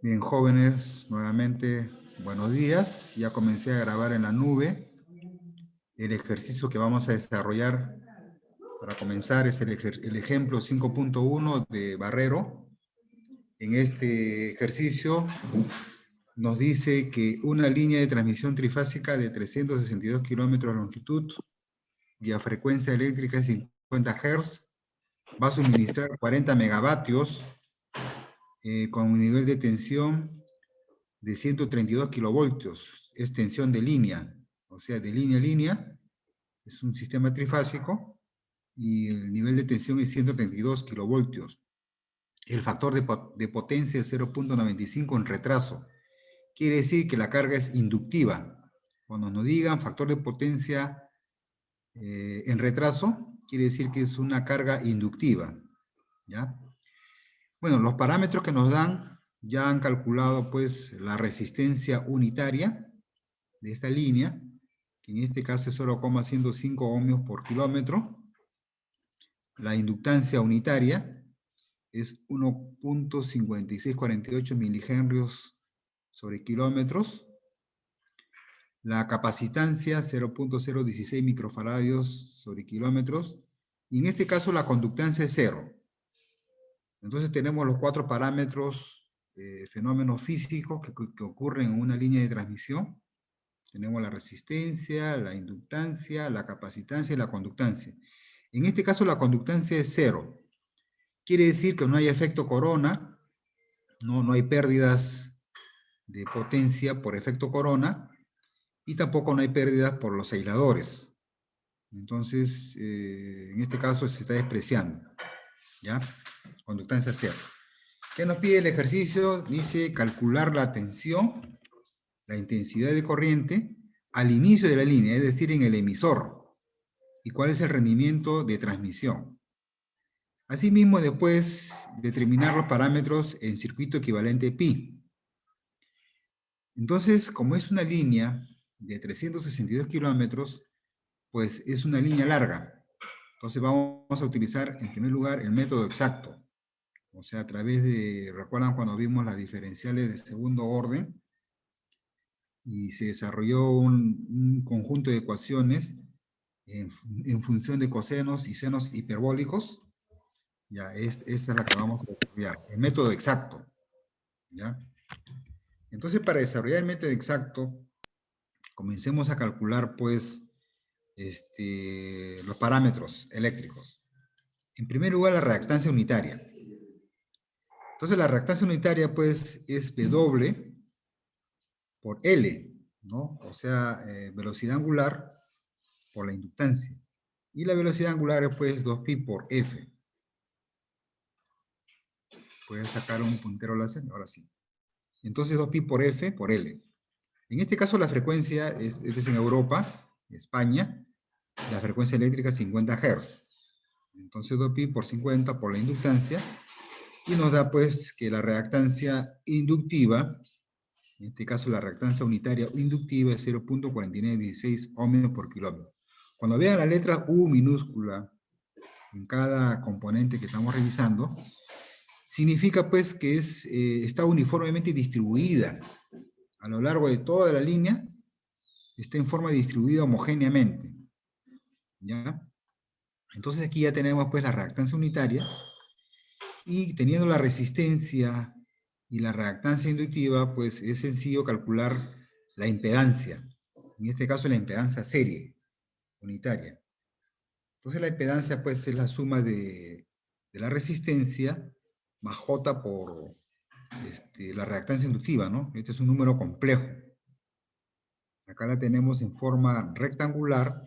Bien, jóvenes, nuevamente, buenos días. Ya comencé a grabar en la nube. El ejercicio que vamos a desarrollar para comenzar es el ejemplo 5.1 de Barrero. En este ejercicio nos dice que una línea de transmisión trifásica de 362 kilómetros de longitud y a frecuencia eléctrica de 50 Hz va a suministrar 40 megavatios con un nivel de tensión de 132 kilovoltios, es tensión de línea, o sea, de línea a línea, es un sistema trifásico, y el nivel de tensión es 132 kilovoltios. El factor de potencia es 0.95 en retraso. Quiere decir que la carga es inductiva. Cuando nos digan factor de potencia en retraso, quiere decir que es una carga inductiva, ¿ya? Bueno, los parámetros que nos dan ya han calculado pues la resistencia unitaria de esta línea, que en este caso es 0,105 ohmios por kilómetro. La inductancia unitaria es 1.5648 milihenrios sobre kilómetros. La capacitancia 0.016 microfaradios sobre kilómetros. Y en este caso la conductancia es 0. Entonces tenemos los cuatro parámetros, fenómenos físicos que ocurren en una línea de transmisión. Tenemos la resistencia, la inductancia, la capacitancia y la conductancia. En este caso la conductancia es 0. Quiere decir que no hay efecto corona, no hay pérdidas de potencia por efecto corona, y tampoco no hay pérdidas por los aisladores. Entonces, en este caso se está despreciando, ¿ya? Conductancia 0. ¿Qué nos pide el ejercicio? Dice calcular la tensión, la intensidad de corriente, al inicio de la línea, es decir, en el emisor, y cuál es el rendimiento de transmisión. Asimismo, después determinar los parámetros en circuito equivalente pi. Entonces, como es una línea de 362 kilómetros, pues es una línea larga. Entonces vamos a utilizar en primer lugar el método exacto. O sea, a través de, ¿recuerdan cuando vimos las diferenciales de segundo orden? Y se desarrolló un conjunto de ecuaciones en función de cosenos y senos hiperbólicos. Ya, esta es la que vamos a desarrollar, el método exacto. ¿Ya? Entonces, para desarrollar el método exacto, comencemos a calcular, pues, los parámetros eléctricos. En primer lugar, la reactancia unitaria. Entonces, la reactancia unitaria, pues, es W por L, ¿no? O sea, velocidad angular por la inductancia. Y la velocidad angular es, pues, 2pi por F. Puedes sacar un puntero láser, ahora sí. Entonces, 2pi por F por L. En este caso, la frecuencia es en Europa, España, la frecuencia eléctrica es 50 Hz. Entonces, 2pi por 50 por la inductancia, y nos da pues que la reactancia inductiva, en este caso la reactancia unitaria inductiva, es 0.4916 ohmios por kilómetro. Cuando vean la letra U minúscula en cada componente que estamos revisando, significa pues que está uniformemente distribuida a lo largo de toda la línea, está en forma distribuida homogéneamente, ¿ya? Entonces aquí ya tenemos pues la reactancia unitaria, y teniendo la resistencia y la reactancia inductiva, pues es sencillo calcular la impedancia, en este caso la impedancia serie, unitaria. Entonces la impedancia pues es la suma de la resistencia más J por la reactancia inductiva, ¿no? Este es un número complejo. Acá la tenemos en forma rectangular,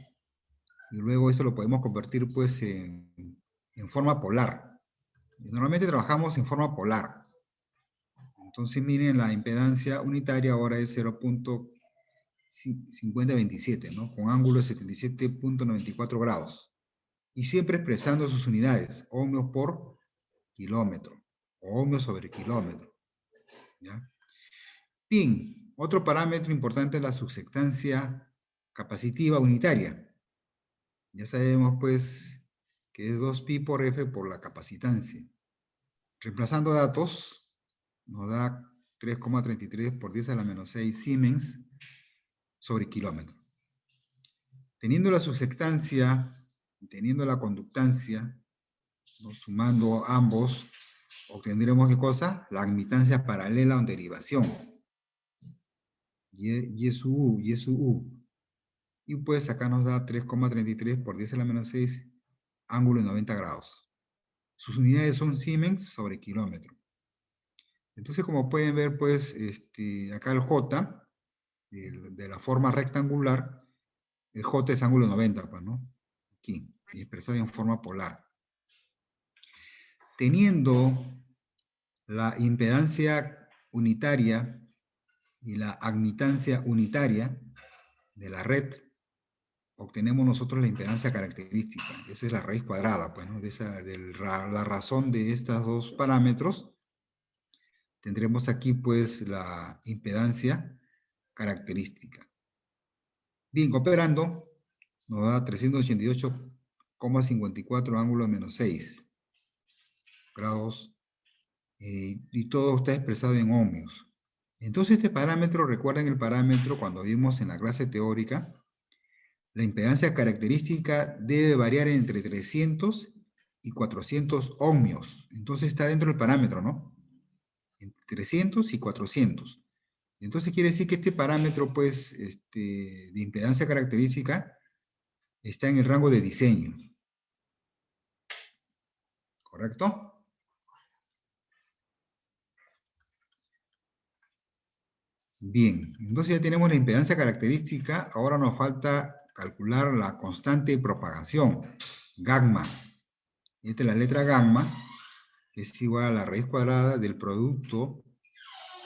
y luego eso lo podemos convertir pues en forma polar. Normalmente trabajamos en forma polar. Entonces miren, la impedancia unitaria ahora es 0.5027, ¿no? Con ángulo de 77.94 grados. Y siempre expresando sus unidades, ohmios por kilómetro, o ohmios sobre kilómetro, ¿ya? Bien, otro parámetro importante es la subsectancia capacitiva unitaria. Ya sabemos pues que es 2pi por F por la capacitancia. Reemplazando datos, nos da 3,33 por 10 a la menos 6 Siemens sobre kilómetro. Teniendo la subsectancia, teniendo la conductancia, ¿no? Sumando ambos, obtendremos ¿qué cosa? La admitancia paralela o derivación. Y es U, y es U. Y pues acá nos da 3,33 por 10 a la menos 6, ángulo de 90 grados. Sus unidades son Siemens sobre kilómetro. Entonces, como pueden ver, pues, acá el J, de la forma rectangular, el J es ángulo de 90, pues, ¿no? Aquí, y expresado en forma polar. Teniendo la impedancia unitaria y la admitancia unitaria de la red, obtenemos nosotros la impedancia característica. Esa es la raíz cuadrada, pues, ¿no? La razón de estos dos parámetros, tendremos aquí, pues, la impedancia característica. Bien, operando, nos da 388,54 ángulo menos 6 grados, y todo está expresado en ohmios. Entonces este parámetro, recuerden el parámetro cuando vimos en la clase teórica, la impedancia característica debe variar entre 300 y 400 ohmios. Entonces está dentro del parámetro, ¿no? Entre 300 y 400. Entonces quiere decir que este parámetro, pues, de impedancia característica está en el rango de diseño. ¿Correcto? Bien, entonces ya tenemos la impedancia característica, ahora nos falta calcular la constante de propagación, gamma. Esta es la letra gamma, que es igual a la raíz cuadrada del producto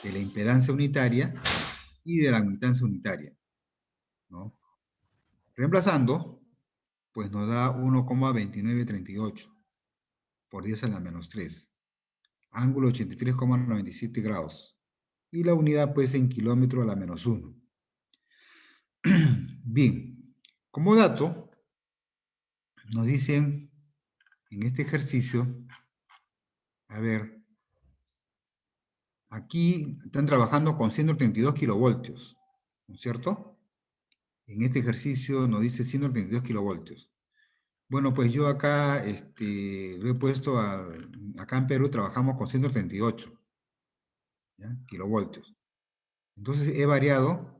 de la impedancia unitaria y de la admitancia unitaria, ¿no? Reemplazando, pues nos da 1,2938 por 10 a la menos 3, ángulo 83,97 grados. Y la unidad, pues, en kilómetro a la menos 1. Bien, como dato, nos dicen en este ejercicio, a ver, aquí están trabajando con 132 kilovoltios, ¿no es cierto? En este ejercicio nos dice 132 kilovoltios. Bueno, pues yo acá lo he puesto, acá en Perú trabajamos con 138, ¿ya? Kilovoltios. Entonces he variado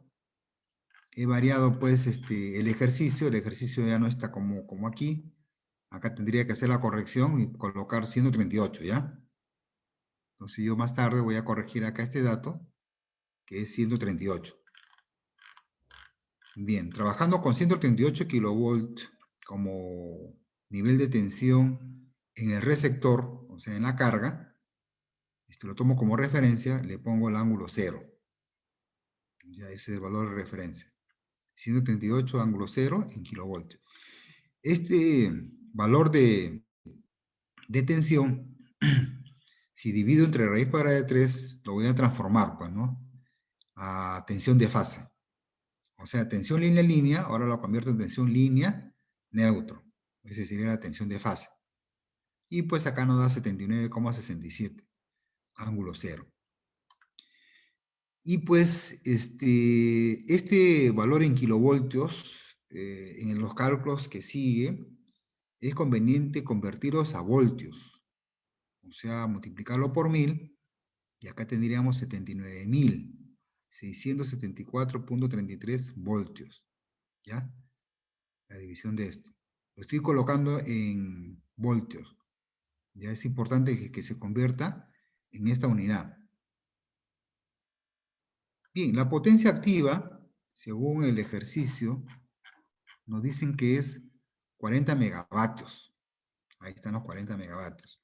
pues el ejercicio ya no está como aquí. Acá tendría que hacer la corrección y colocar 138, ¿ya? Entonces yo más tarde voy a corregir acá este dato, que es 138. Bien, trabajando con 138 kilovolt como nivel de tensión en el receptor, o sea, en la carga, lo tomo como referencia, le pongo el ángulo 0. Ya ese es el valor de referencia. 138 ángulo 0 en kilovoltios. Este valor de tensión, si divido entre raíz cuadrada de 3, lo voy a transformar, pues, ¿no? A tensión de fase. O sea, tensión línea-línea, ahora lo convierto en tensión línea-neutro. Esa sería la tensión de fase. Y pues acá nos da 79,67, ángulo 0. Y pues este valor en kilovoltios, en los cálculos que sigue, es conveniente convertirlos a voltios. O sea, multiplicarlo por 1000, y acá tendríamos 79.674.33 voltios. ¿Ya? La división de esto. Lo estoy colocando en voltios. Ya es importante que se convierta en esta unidad. Bien, la potencia activa, según el ejercicio, nos dicen que es 40 megavatios. Ahí están los 40 megavatios.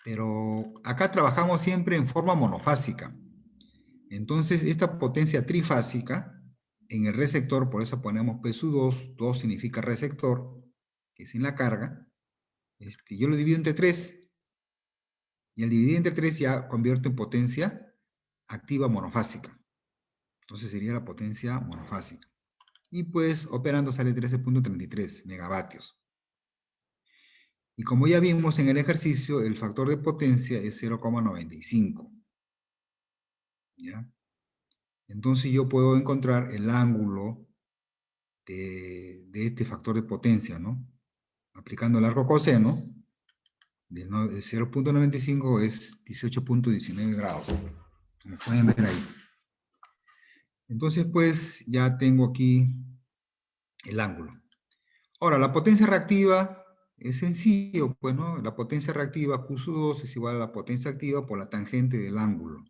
Pero acá trabajamos siempre en forma monofásica. Entonces, esta potencia trifásica, en el receptor, por eso ponemos PSU2, 2 significa receptor, que es en la carga, yo lo divido entre 3, y al dividir entre 3 ya convierto en potencia activa monofásica. Entonces sería la potencia monofásica. Y pues operando sale 13,33 megavatios. Y como ya vimos en el ejercicio, el factor de potencia es 0,95. ¿ya? Entonces yo puedo encontrar el ángulo de este factor de potencia, ¿no? Aplicando el arco coseno, de 0.95 es 18.19 grados, como pueden ver ahí. Entonces, pues, ya tengo aquí el ángulo. Ahora, la potencia reactiva es sencillo, pues, ¿no? La potencia reactiva Q sub 2 es igual a la potencia activa por la tangente del ángulo.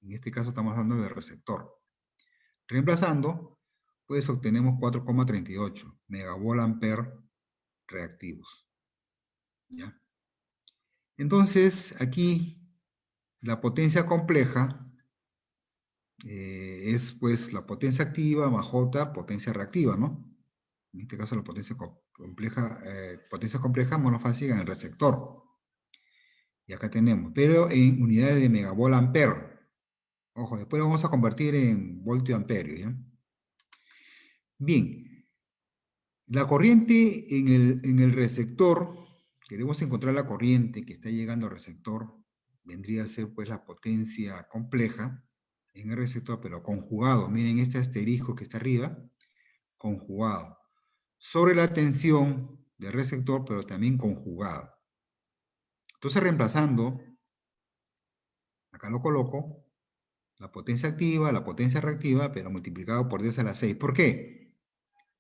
En este caso estamos hablando del receptor. Reemplazando, pues obtenemos 4,38 megavolt-ampere reactivos. ¿Ya? Entonces, aquí la potencia compleja es pues la potencia activa más J, potencia reactiva, ¿no? En este caso la potencia compleja monofásica en el receptor. Y acá tenemos, pero en unidades de megavolt-ampere. Ojo, después lo vamos a convertir en voltio-amperio, ¿ya? Bien, la corriente en el receptor, queremos encontrar la corriente que está llegando al receptor, vendría a ser pues la potencia compleja en el receptor, pero conjugado. Miren este asterisco que está arriba, conjugado. Sobre la tensión del receptor, pero también conjugado. Entonces reemplazando, acá lo coloco, la potencia activa, la potencia reactiva, pero multiplicado por 10 a la 6. ¿Por qué?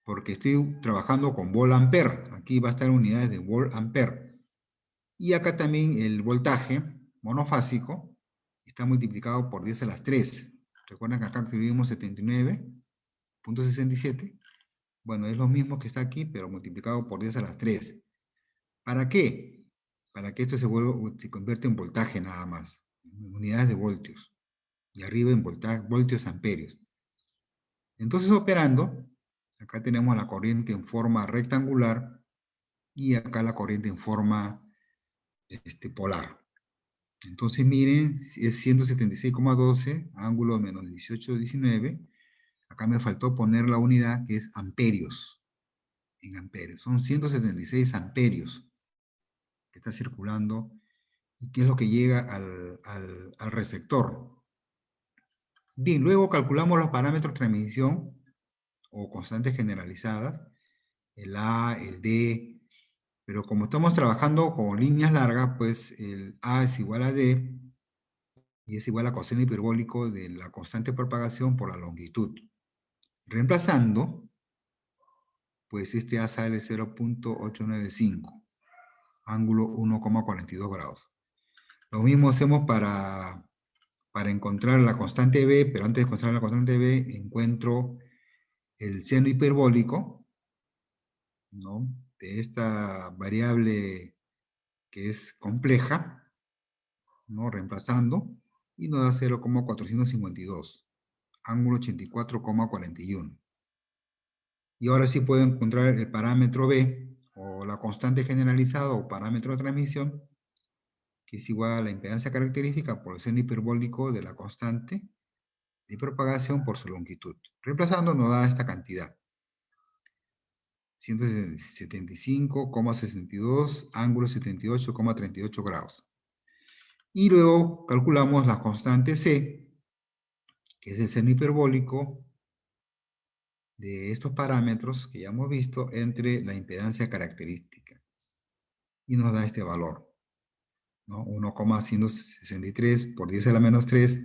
Porque estoy trabajando con volt-ampere. Aquí va a estar unidades de volt-ampere. Y acá también el voltaje monofásico está multiplicado por 10 a las 3. Recuerdan que acá tuvimos 79.67. Bueno, es lo mismo que está aquí, pero multiplicado por 10 a las 3. ¿Para qué? Para que esto se convierta en voltaje nada más. En unidades de voltios. Y arriba en voltios amperios. Entonces operando, acá tenemos la corriente en forma rectangular y acá la corriente en forma polar. Entonces miren, es 176,12, ángulo menos 18,19. Acá me faltó poner la unidad que es amperios, en amperios. Son 176 amperios que está circulando y que es lo que llega al receptor. Bien, luego calculamos los parámetros de transmisión o constantes generalizadas, el A, el D, pero como estamos trabajando con líneas largas, pues el A es igual a D y es igual a coseno hiperbólico de la constante de propagación por la longitud. Reemplazando, pues este A sale 0.895, ángulo 1,42 grados. Lo mismo hacemos para encontrar la constante B, pero antes de encontrar la constante B, encuentro el seno hiperbólico, ¿no? De esta variable que es compleja, ¿no? Reemplazando, y nos da 0,452, ángulo 84,41. Y ahora sí puedo encontrar el parámetro B, o la constante generalizada, o parámetro de transmisión, que es igual a la impedancia característica por el seno hiperbólico de la constante de propagación por su longitud. Reemplazando nos da esta cantidad. 175,62, ángulo 78,38 grados. Y luego calculamos la constante C, que es el seno hiperbólico de estos parámetros que ya hemos visto entre la impedancia característica. Y nos da este valor, ¿no? 1,163 por 10 a la menos 3,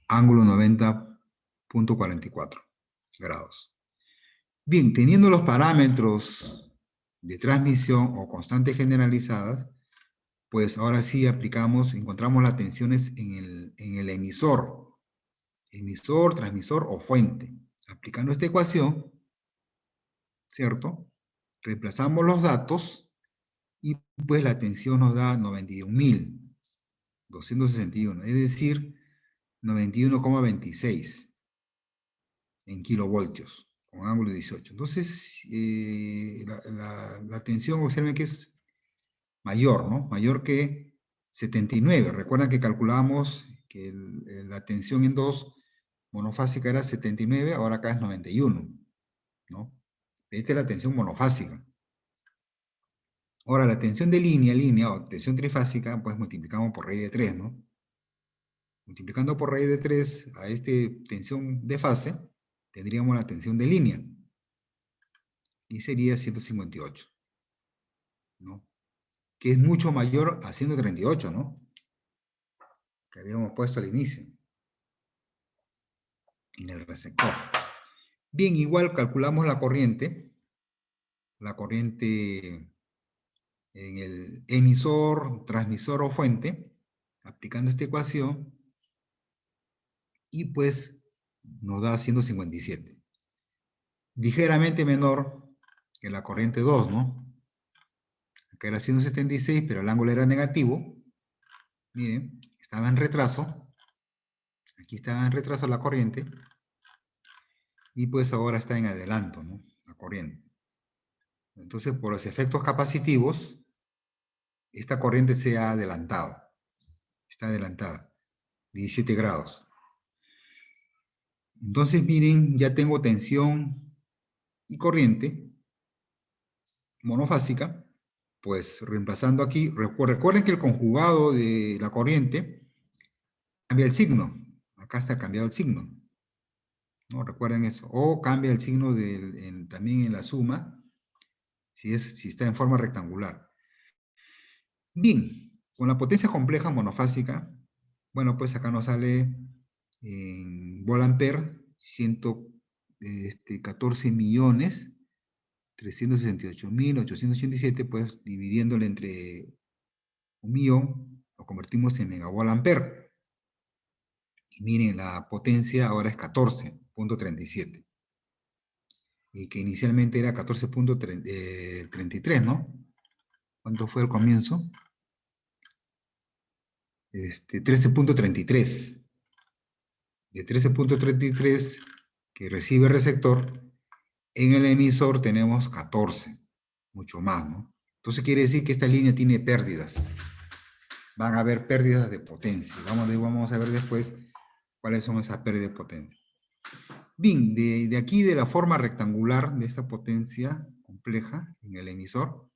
ángulo 90,44 grados. Bien, teniendo los parámetros de transmisión o constantes generalizadas, pues ahora sí encontramos las tensiones en el emisor, transmisor o fuente. Aplicando esta ecuación, ¿cierto? Reemplazamos los datos y pues la tensión nos da 91.261, es decir, 91,26 en kilovoltios, con ángulo 18. Entonces, la tensión, observen que es mayor, ¿no? Mayor que 79. Recuerdan que calculamos que la tensión en 2 monofásica era 79, ahora acá es 91, ¿no? Esta es la tensión monofásica. Ahora, la tensión de línea o tensión trifásica, pues multiplicamos por raíz de 3, ¿no? Multiplicando por raíz de 3 a esta tensión de fase, tendríamos la tensión de línea. Y sería 158, ¿no? Que es mucho mayor a 138, ¿no? Que habíamos puesto al inicio, en el receptor. Bien, igual calculamos la corriente en el emisor, transmisor o fuente, aplicando esta ecuación, y pues nos da 157. Ligeramente menor que la corriente 2, ¿no? Acá era 176, pero el ángulo era negativo. Miren, estaba en retraso. Aquí estaba en retraso la corriente. Y pues ahora está en adelanto, ¿no? La corriente. Entonces, por los efectos capacitivos, esta corriente se ha adelantado. Está adelantada. 17 grados. Entonces, miren, ya tengo tensión y corriente monofásica. Pues reemplazando aquí, recuerden que el conjugado de la corriente cambia el signo. Acá está cambiado el signo. ¿No? Recuerden eso. O cambia el signo también en la suma, si está en forma rectangular. Bien, con la potencia compleja monofásica, bueno, pues acá nos sale en volampere 114.368.887, pues dividiéndole entre 1.000.000, lo convertimos en megavolampere. Y miren, la potencia ahora es 14.37. Y que inicialmente era 14.33, ¿no? ¿Cuánto fue al comienzo? 13.33. De 13.33 que recibe el receptor, en el emisor tenemos 14, mucho más, ¿no? Entonces quiere decir que esta línea tiene pérdidas. Van a haber pérdidas de potencia. Vamos a ver después cuáles son esas pérdidas de potencia. Bien, de aquí de la forma rectangular de esta potencia compleja en el emisor,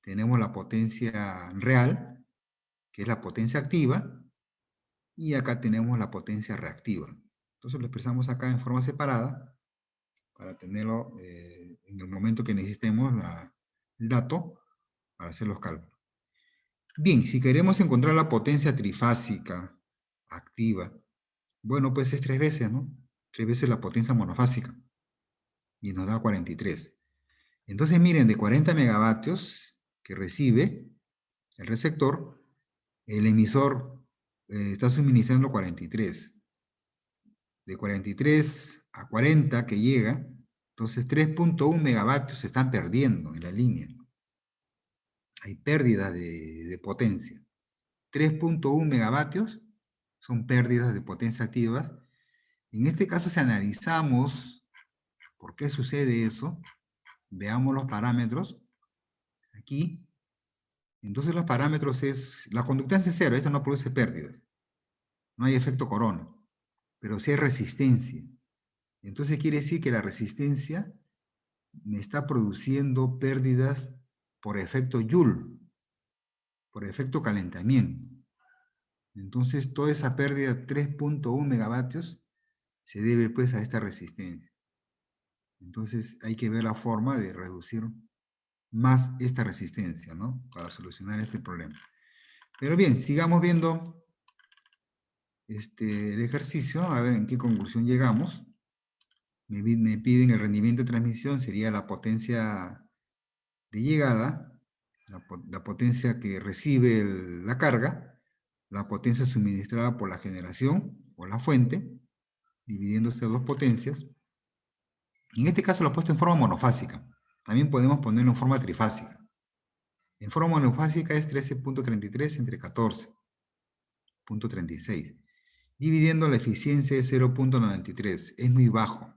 tenemos la potencia real, que es la potencia activa, y acá tenemos la potencia reactiva. Entonces lo expresamos acá en forma separada, para tenerlo en el momento que necesitemos el dato para hacer los cálculos. Bien, si queremos encontrar la potencia trifásica activa, bueno, pues es 3 veces, ¿no? 3 veces la potencia monofásica. Y nos da 43. Entonces, miren, de 40 megavatios que recibe el receptor, el emisor está suministrando 43. De 43 a 40 que llega, entonces 3.1 megavatios se están perdiendo en la línea. Hay pérdida de potencia. 3.1 megavatios son pérdidas de potencia activas. En este caso, si analizamos por qué sucede eso, veamos los parámetros. Aquí, entonces los parámetros es, la conductancia es cero, esto no produce pérdidas. No hay efecto corona, pero sí hay resistencia. Entonces quiere decir que la resistencia me está produciendo pérdidas por efecto Joule, por efecto calentamiento. Entonces, toda esa pérdida de 3.1 megavatios se debe pues a esta resistencia. Entonces, hay que ver la forma de reducir más esta resistencia, ¿no? Para solucionar este problema. Pero bien, sigamos viendo el ejercicio, a ver en qué conclusión llegamos. Me piden el rendimiento de transmisión, sería la potencia de llegada, la potencia que recibe la carga, la potencia suministrada por la generación o la fuente, dividiendo estas dos potencias. En este caso lo he puesto en forma monofásica. También podemos ponerlo en forma trifásica. En forma monofásica es 13.33 entre 14.36. Dividiendo la eficiencia de 0.93. Es muy bajo.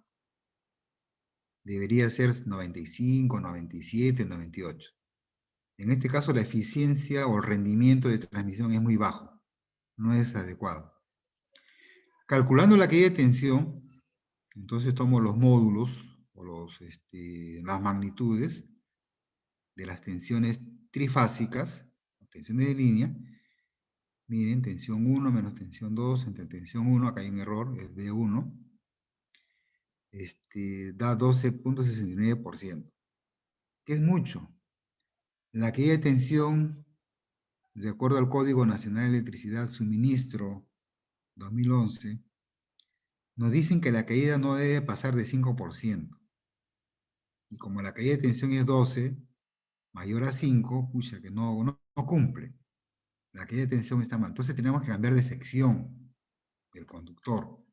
Debería ser 95, 97, 98. En este caso la eficiencia o el rendimiento de transmisión es muy bajo. No es adecuado. Calculando la caída de tensión, entonces tomo los módulos o las magnitudes de las tensiones trifásicas, tensiones de línea, Miren, tensión 1 menos tensión 2 entre tensión 1, acá hay un error, es B1, da 12,69%, que es mucho. La caída de tensión, de acuerdo al Código Nacional de Electricidad Suministro 2011, nos dicen que la caída no debe pasar de 5%. Y como la caída de tensión es 12, mayor a 5, pucha, que no cumple. La caída de tensión está mal. Entonces tenemos que cambiar de sección del conductor.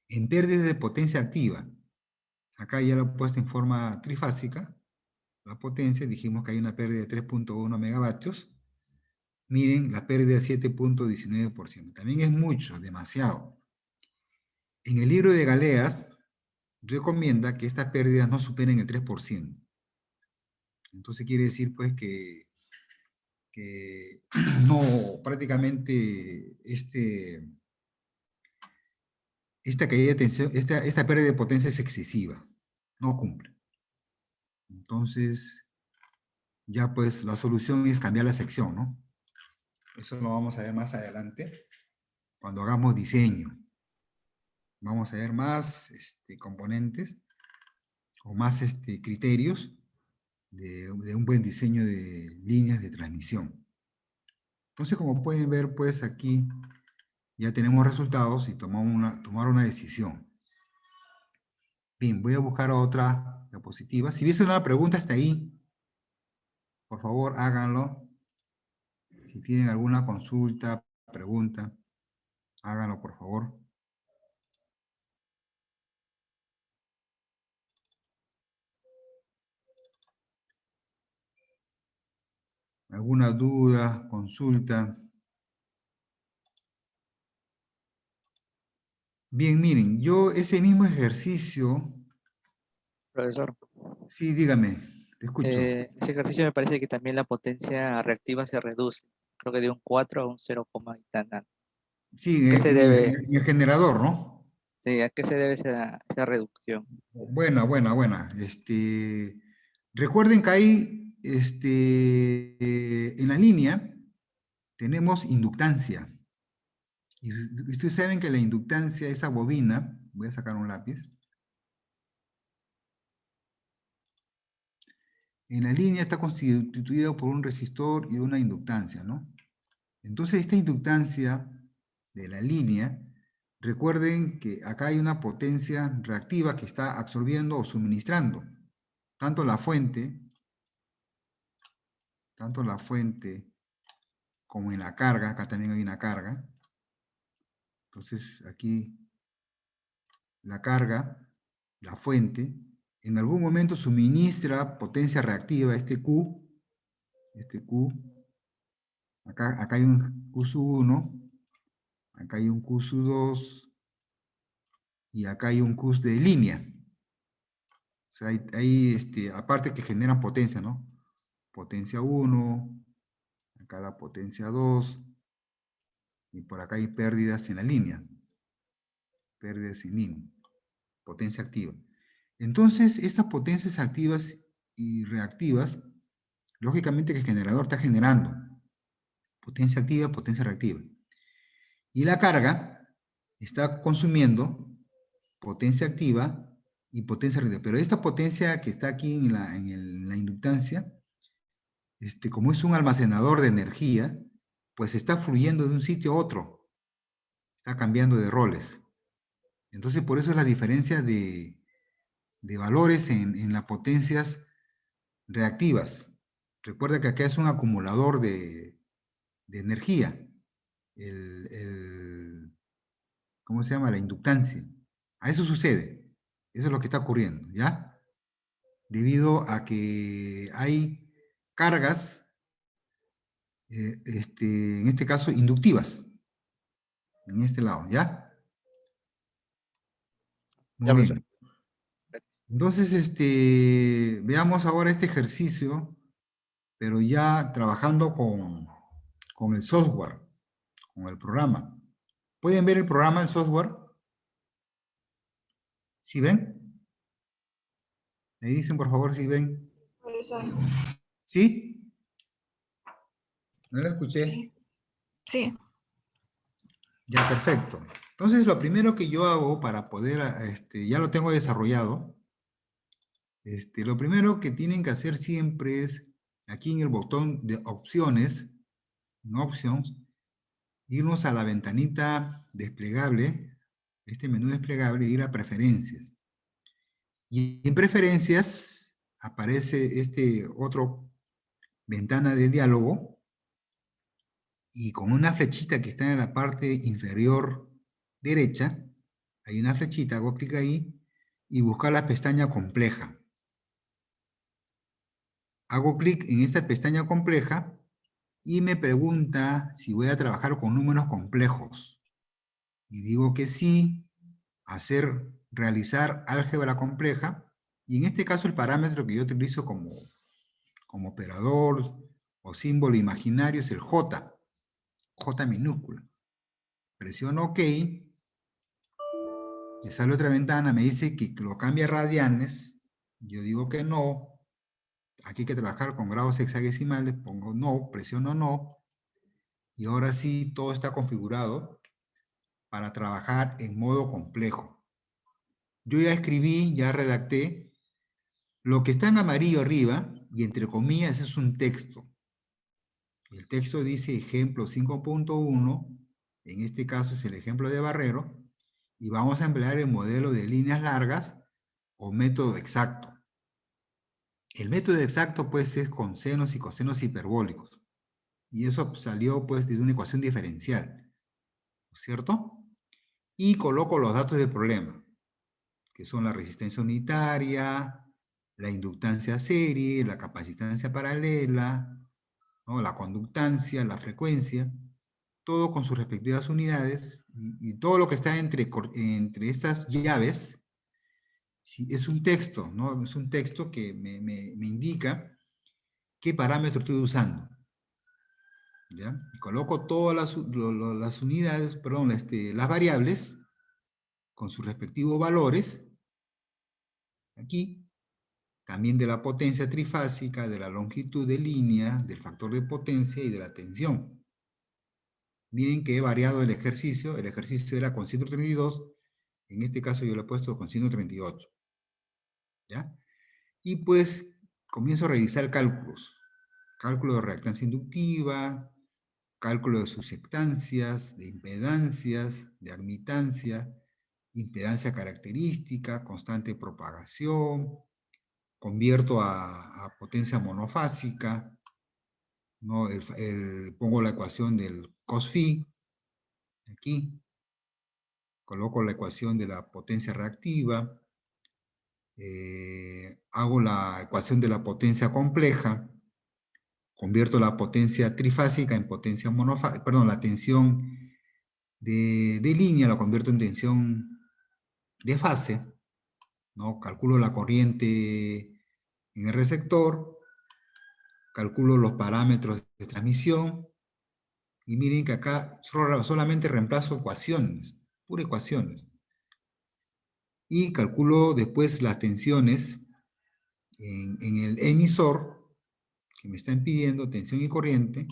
En pérdida de potencia activa, acá ya lo he puesto en forma trifásica, la potencia, dijimos que hay una pérdida de 3,1 megavatios. Miren, la pérdida es 7,19%. También es mucho, demasiado. En el libro de Galeas, recomienda que estas pérdidas no superen el 3%. Entonces quiere decir, pues, que no, prácticamente, esta caída de tensión, esta pérdida de potencia es excesiva. No cumple. Entonces, ya pues la solución es cambiar la sección, ¿no? Eso lo vamos a ver más adelante, cuando hagamos diseño. Vamos a ver más componentes o más criterios de un buen diseño de líneas de transmisión. Entonces, como pueden ver, pues aquí ya tenemos resultados y tomar una decisión. Bien, voy a buscar otra diapositiva. Si hubiese una pregunta hasta ahí, por favor, háganlo. Si tienen alguna consulta, pregunta, háganlo, por favor. ¿Alguna duda, consulta? Bien, miren, yo ese mismo ejercicio... Profesor, Sí, dígame, te escucho. ese ejercicio me parece que también la potencia reactiva se reduce. Creo que de un 4 a un 0, y tan. Sí, ¿Qué se debe, en el generador, ¿no? sí, a qué se debe esa reducción? Buena, buena, buena. Recuerden que ahí, en la línea tenemos inductancia. Y ustedes saben que la inductancia, esa bobina, voy a sacar un lápiz. En la línea está constituida por un resistor y una inductancia, ¿no? Entonces, esta inductancia de la línea, recuerden que acá hay una potencia reactiva que está absorbiendo o suministrando tanto la fuente como en la carga. Acá también hay una carga. Entonces, aquí la carga, la fuente, en algún momento suministra potencia reactiva, este Q, acá hay un Q1, acá hay un Q2, y acá hay un Q de línea. O sea, aparte que generan potencia, ¿no? Potencia 1, acá la potencia 2, y por acá hay pérdidas en la línea. Pérdidas en línea. Potencia activa. Entonces, estas potencias activas y reactivas, lógicamente que el generador está generando potencia activa, potencia reactiva. Y la carga está consumiendo potencia activa y potencia reactiva. Pero esta potencia que está aquí en la inductancia, como es un almacenador de energía, pues está fluyendo de un sitio a otro. Está cambiando de roles. Entonces, por eso es la diferencia de valores en las potencias reactivas. Recuerda que acá es un acumulador de energía. ¿Cómo se llama? La inductancia. A eso sucede. Eso es lo que está ocurriendo, ¿ya? Debido a que hay cargas, en este caso, inductivas. En este lado, ¿ya? Ya, Muy profesor. bien. Entonces, veamos ahora este ejercicio, pero ya trabajando con el software, con el programa. ¿Pueden ver el programa, el software? ¿Sí ven? Me dicen, por favor, si ven. ¿Sí? No lo escuché. Sí. Ya, perfecto. Entonces, lo primero que yo hago para poder, ya lo tengo desarrollado, lo primero que tienen que hacer siempre es, aquí en el botón de opciones, en options, irnos a la ventanita desplegable, este menú desplegable, e ir a preferencias. Y en preferencias aparece otro ventana de diálogo, y con una flechita que está en la parte inferior derecha, hay una flechita, hago clic ahí, y buscar la pestaña compleja. Hago clic en esta pestaña compleja, y me pregunta si voy a trabajar con números complejos. Y digo que sí, realizar álgebra compleja, y en este caso el parámetro que yo utilizo como operador o símbolo imaginario es el J minúscula. Presiono OK, me sale otra ventana, me dice que lo cambia a radianes, yo digo que no, aquí hay que trabajar con grados hexadesimales, pongo no, presiono no, y ahora sí todo está configurado para trabajar en modo complejo. Yo ya escribí, ya redacté, lo que está en amarillo arriba, y entre comillas es un texto. El texto dice ejemplo 5.1, en este caso es el ejemplo de Barrero, y vamos a emplear el modelo de líneas largas o método exacto. El método exacto pues es con senos y cosenos hiperbólicos, y eso salió pues de una ecuación diferencial, ¿no es cierto? Y coloco los datos del problema, que son la resistencia unitaria, la inductancia serie, la capacitancia paralela, ¿no? La conductancia, la frecuencia, todo con sus respectivas unidades, y todo lo que está entre estas llaves, si es un texto, ¿no? Es un texto que me indica qué parámetro estoy usando, ¿ya? Y coloco todas las unidades, perdón, las variables con sus respectivos valores, aquí, también de la potencia trifásica, de la longitud de línea, del factor de potencia y de la tensión. Miren que he variado el ejercicio era con 132, en este caso yo lo he puesto con 138, ¿ya? Y pues comienzo a realizar cálculos, cálculo de reactancia inductiva, cálculo de susceptancias, de impedancias, de admitancia, impedancia característica, constante de propagación, convierto a potencia monofásica, ¿no? Pongo la ecuación del cos phi, aquí, coloco la ecuación de la potencia reactiva, hago la ecuación de la potencia compleja, convierto la potencia trifásica en potencia monofásica, perdón, la tensión de línea la convierto en tensión de fase, ¿no? Calculo la corriente en el receptor, calculo los parámetros de transmisión, y miren que acá solamente reemplazo ecuaciones, pura ecuaciones. Y calculo después las tensiones en el emisor, que me están pidiendo tensión y corriente,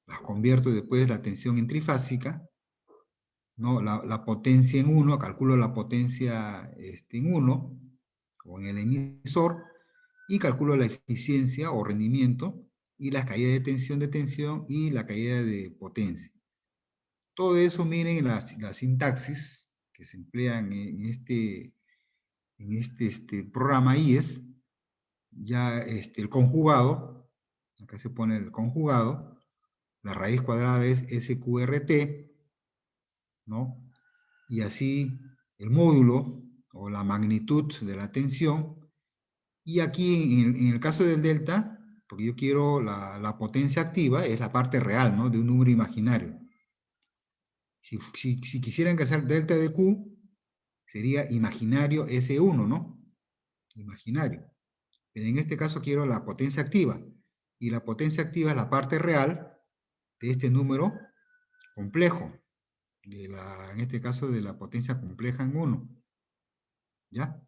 las convierto después la tensión en trifásica, ¿no? La potencia en 1, calculo la potencia en 1, o en el emisor, y calculo la eficiencia o rendimiento, y la caída de tensión y la caída de potencia. Todo eso, miren la sintaxis que se emplea en este programa IES, ya el conjugado, acá se pone el conjugado, la raíz cuadrada es SQRT, ¿no? Y así el módulo o la magnitud de la tensión, y aquí en el caso del delta, porque yo quiero la potencia activa, es la parte real, ¿no? De un número imaginario. Si quisieran que hacer delta de Q, sería imaginario S1, ¿no? Imaginario. Pero en este caso quiero la potencia activa, y la potencia activa es la parte real de este número complejo, en este caso de la potencia compleja en 1, ¿ya?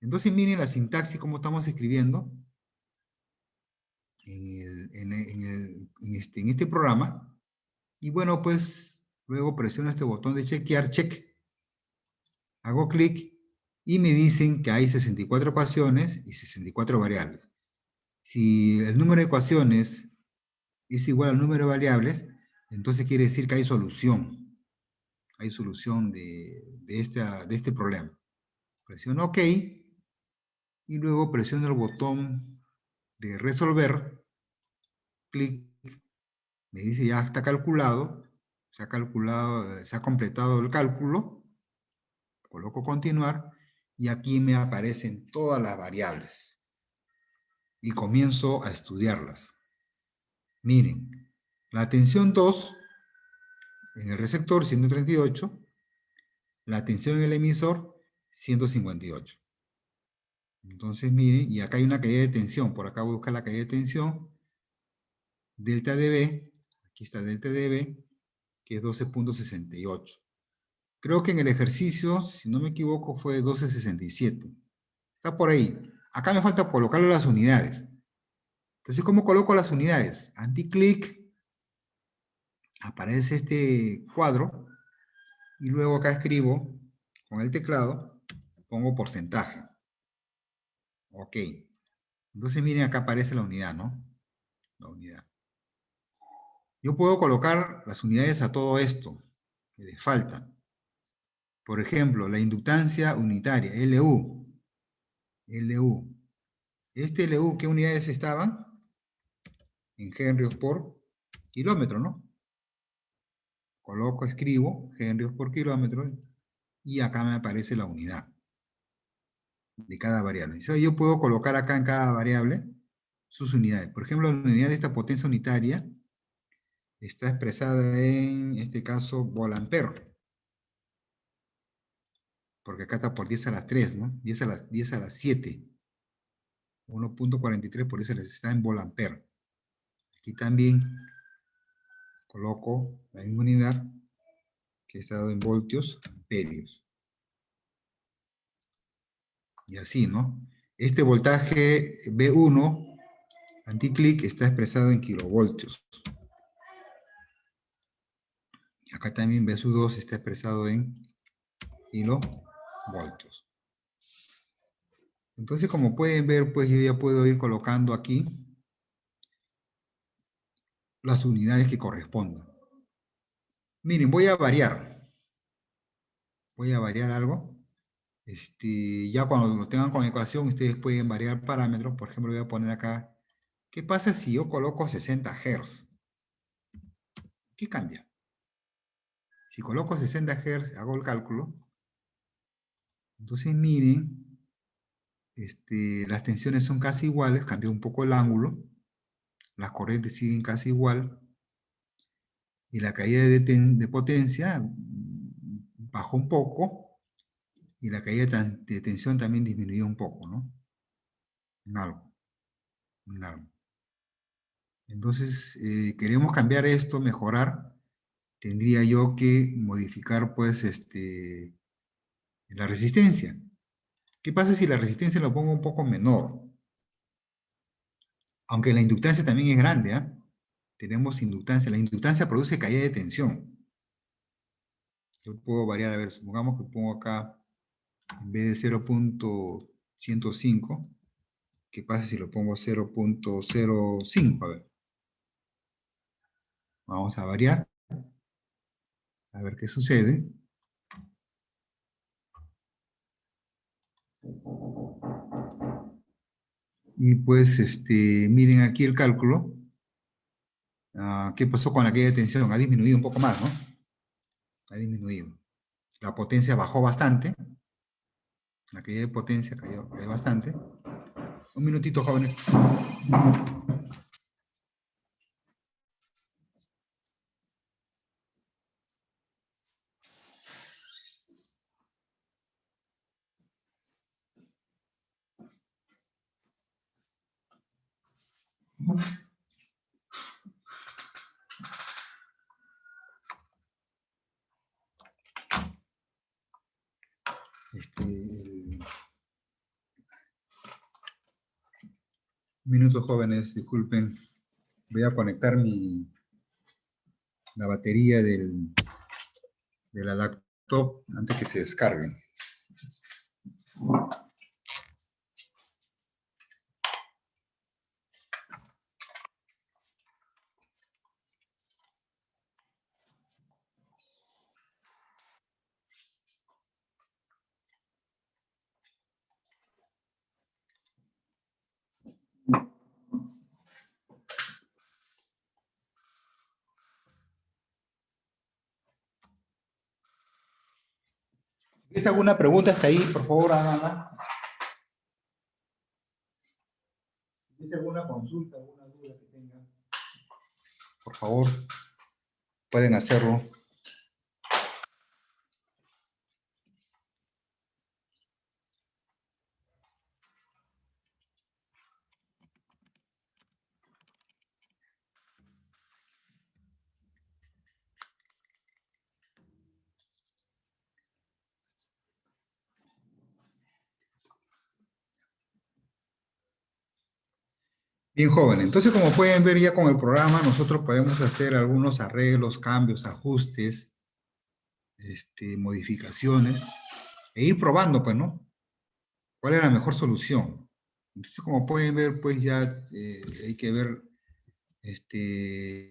Entonces miren la sintaxis como estamos escribiendo en este programa, Y bueno, pues luego presiono este botón de chequear, check. Hago clic y me dicen que hay 64 ecuaciones y 64 variables. Si el número de ecuaciones es igual al número de variables, entonces quiere decir que hay solución. Hay solución de este problema. Presiono OK y luego presiono el botón de resolver. Clic. Me dice ya está calculado. Se ha completado el cálculo. Coloco continuar y aquí me aparecen todas las variables. Y comienzo a estudiarlas. Miren, la tensión 2 en el receptor 138, la tensión en el emisor 158. Entonces miren, y acá hay una caída de tensión, por acá voy a buscar la caída de tensión, delta dB, aquí está delta dB, que es 12.68. Creo que en el ejercicio, si no me equivoco, fue 12.67. Está por ahí. Acá me falta colocarle las unidades. Entonces, ¿cómo coloco las unidades? Anti-clic, aparece este cuadro, y luego acá escribo con el teclado, pongo porcentaje. Ok. Entonces miren, acá aparece la unidad, ¿no? La unidad. Yo puedo colocar las unidades a todo esto, que les falta. Por ejemplo, la inductancia unitaria, LU. LU. Este LU, ¿qué unidades estaban? En henrios por kilómetro, ¿no? Coloco, escribo, henrios por kilómetro, y acá me aparece la unidad de cada variable. Yo puedo colocar acá en cada variable sus unidades. Por ejemplo, la unidad de esta potencia unitaria está expresada en este caso volampero. Porque acá está por 10 a las 3, ¿no? 10 a las 7. 1.43 por eso está en volampero. Aquí también coloco la misma unidad que está dado en voltios, amperios. Y así, ¿no? Este voltaje B1 anticlic está expresado en kilovoltios. Y acá también B2 está expresado en kilovoltios. Entonces, como pueden ver, pues yo ya puedo ir colocando aquí las unidades que correspondan. Miren, voy a variar. Voy a variar algo. Ya cuando lo tengan con ecuación, ustedes pueden variar parámetros. Por ejemplo, voy a poner acá, ¿qué pasa si yo coloco 60 Hz? ¿Qué cambia? Si coloco 60 Hz, hago el cálculo. Entonces miren, las tensiones son casi iguales, cambió un poco el ángulo. Las corrientes siguen casi igual. Y la caída de potencia bajó un poco. Y la caída de tensión también disminuyó un poco, ¿no? En algo. En algo. Entonces, queremos cambiar esto, mejorar. Tendría yo que modificar, pues, la resistencia. ¿Qué pasa si la resistencia lo pongo un poco menor? Aunque la inductancia también es grande, ¿ah? Tenemos inductancia. La inductancia produce caída de tensión. Yo puedo variar, a ver, supongamos que pongo acá, en vez de 0.105, ¿qué pasa si lo pongo 0.05? A ver. Vamos a variar. A ver qué sucede. Y pues, miren aquí el cálculo. ¿Qué pasó con la caída de tensión? Ha disminuido un poco más, ¿no? Ha disminuido. La potencia bajó bastante. La caída de potencia cayó bastante. Un minutito, jóvenes. Un minuto, jóvenes, disculpen. Voy a conectar mi la batería de la laptop antes que se descargue. ¿Tienes alguna pregunta hasta ahí, por favor, Ana? ¿Tienes alguna consulta, alguna duda que tengan? Por favor, pueden hacerlo. Bien, joven. Entonces, como pueden ver ya con el programa, nosotros podemos hacer algunos arreglos, cambios, ajustes, modificaciones, e ir probando, pues, ¿no? ¿Cuál es la mejor solución? Entonces, como pueden ver, pues ya hay que ver,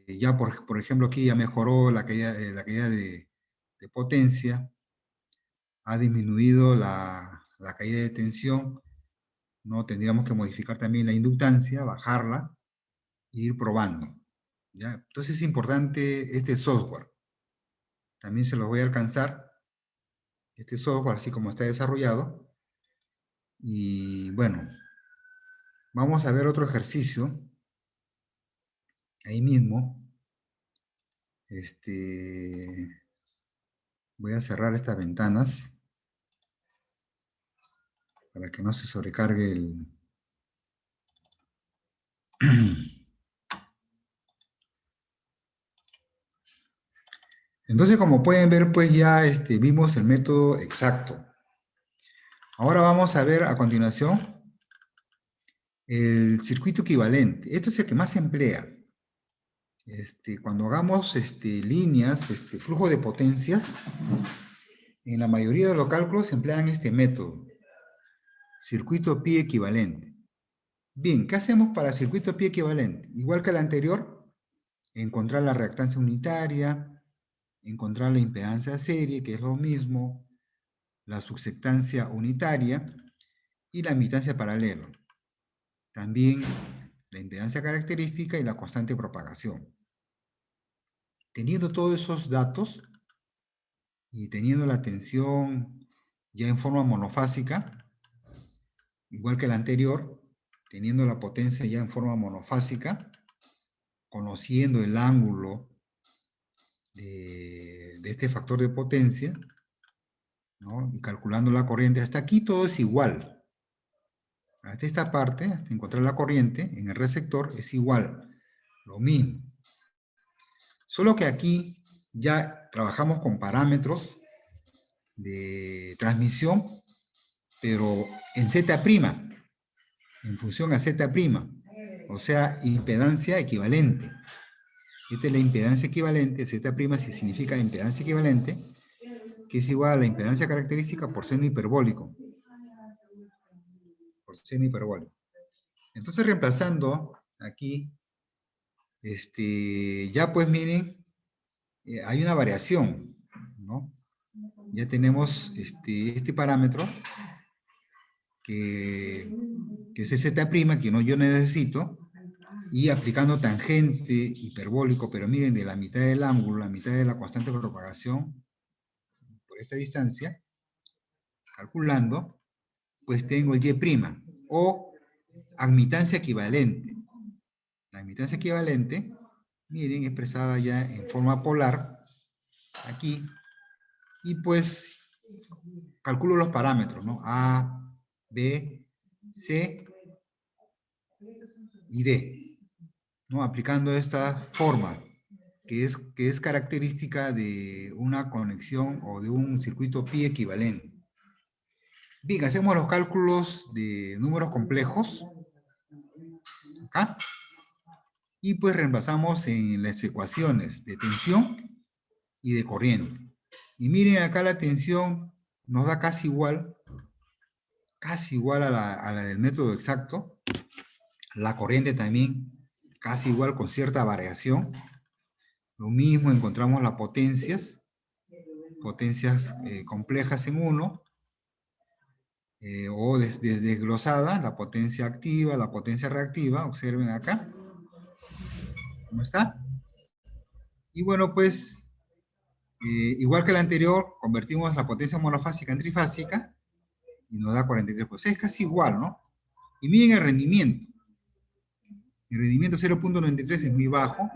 ya por ejemplo, aquí ya mejoró la caída de potencia, ha disminuido la caída de tensión, ¿no? Tendríamos que modificar también la inductancia, bajarla, e ir probando, ¿ya? Entonces es importante este software. También se los voy a alcanzar, este software, así como está desarrollado. Y bueno, vamos a ver otro ejercicio. Ahí mismo. Voy a cerrar estas ventanas para que no se sobrecargue el... Entonces, como pueden ver, pues ya vimos el método exacto. Ahora vamos a ver a continuación el circuito equivalente. Esto es el que más se emplea. Cuando hagamos líneas, flujo de potencias, en la mayoría de los cálculos se emplean este método. Circuito pi equivalente. Bien, ¿qué hacemos para circuito pi equivalente? Igual que el anterior, encontrar la reactancia unitaria, encontrar la impedancia serie, que es lo mismo, la subsectancia unitaria y la admitancia paralelo. También la impedancia característica y la constante de propagación. Teniendo todos esos datos y teniendo la tensión ya en forma monofásica, igual que el anterior, teniendo la potencia ya en forma monofásica, conociendo el ángulo de este factor de potencia, ¿no? Y calculando la corriente, hasta aquí todo es igual. Hasta esta parte, hasta encontrar la corriente en el receptor, es igual, lo mismo. Solo que aquí ya trabajamos con parámetros de transmisión, pero en Z', en función a Z', o sea, impedancia equivalente. Esta es la impedancia equivalente, Z' significa impedancia equivalente, que es igual a la impedancia característica por seno hiperbólico. Por seno hiperbólico. Entonces, reemplazando aquí, ya pues miren, hay una variación, ¿no? Ya tenemos este parámetro, que es Z', que no, yo necesito, y aplicando tangente hiperbólico, pero miren, de la mitad del ángulo, la mitad de la constante de propagación, por esta distancia, calculando, pues tengo el Y', o admitancia equivalente. La admitancia equivalente, miren, expresada ya en forma polar, aquí, y pues calculo los parámetros, ¿no? A, B, C y D, ¿no? Aplicando esta forma, que es característica de una conexión o de un circuito pi equivalente. Bien, hacemos los cálculos de números complejos, acá, Y pues reemplazamos en las ecuaciones de tensión y de corriente. Y miren acá la tensión nos da casi igual a la del método exacto. La corriente también casi igual con cierta variación. Lo mismo encontramos las potencias complejas en uno, o desglosada, la potencia activa, la potencia reactiva, observen acá, ¿cómo está? Y bueno, pues, igual que la anterior, convertimos la potencia monofásica en trifásica, y nos da 43, pues es casi igual, ¿no? Y miren el rendimiento. El rendimiento 0.93 es muy bajo,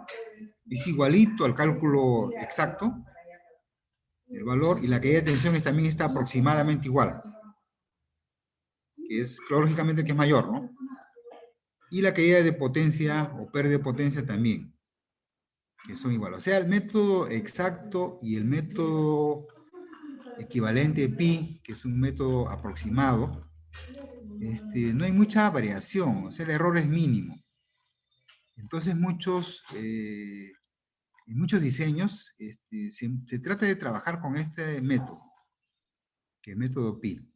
es igualito al cálculo exacto, el valor, y la caída de tensión también está aproximadamente igual, que es, lógicamente que es mayor, ¿no? Y la caída de potencia o pérdida de potencia también, que son iguales. O sea, el método exacto y el método equivalente pi, que es un método aproximado, no hay mucha variación, o sea, el error es mínimo. Entonces, en muchos diseños se trata de trabajar con este método, que es el método pi.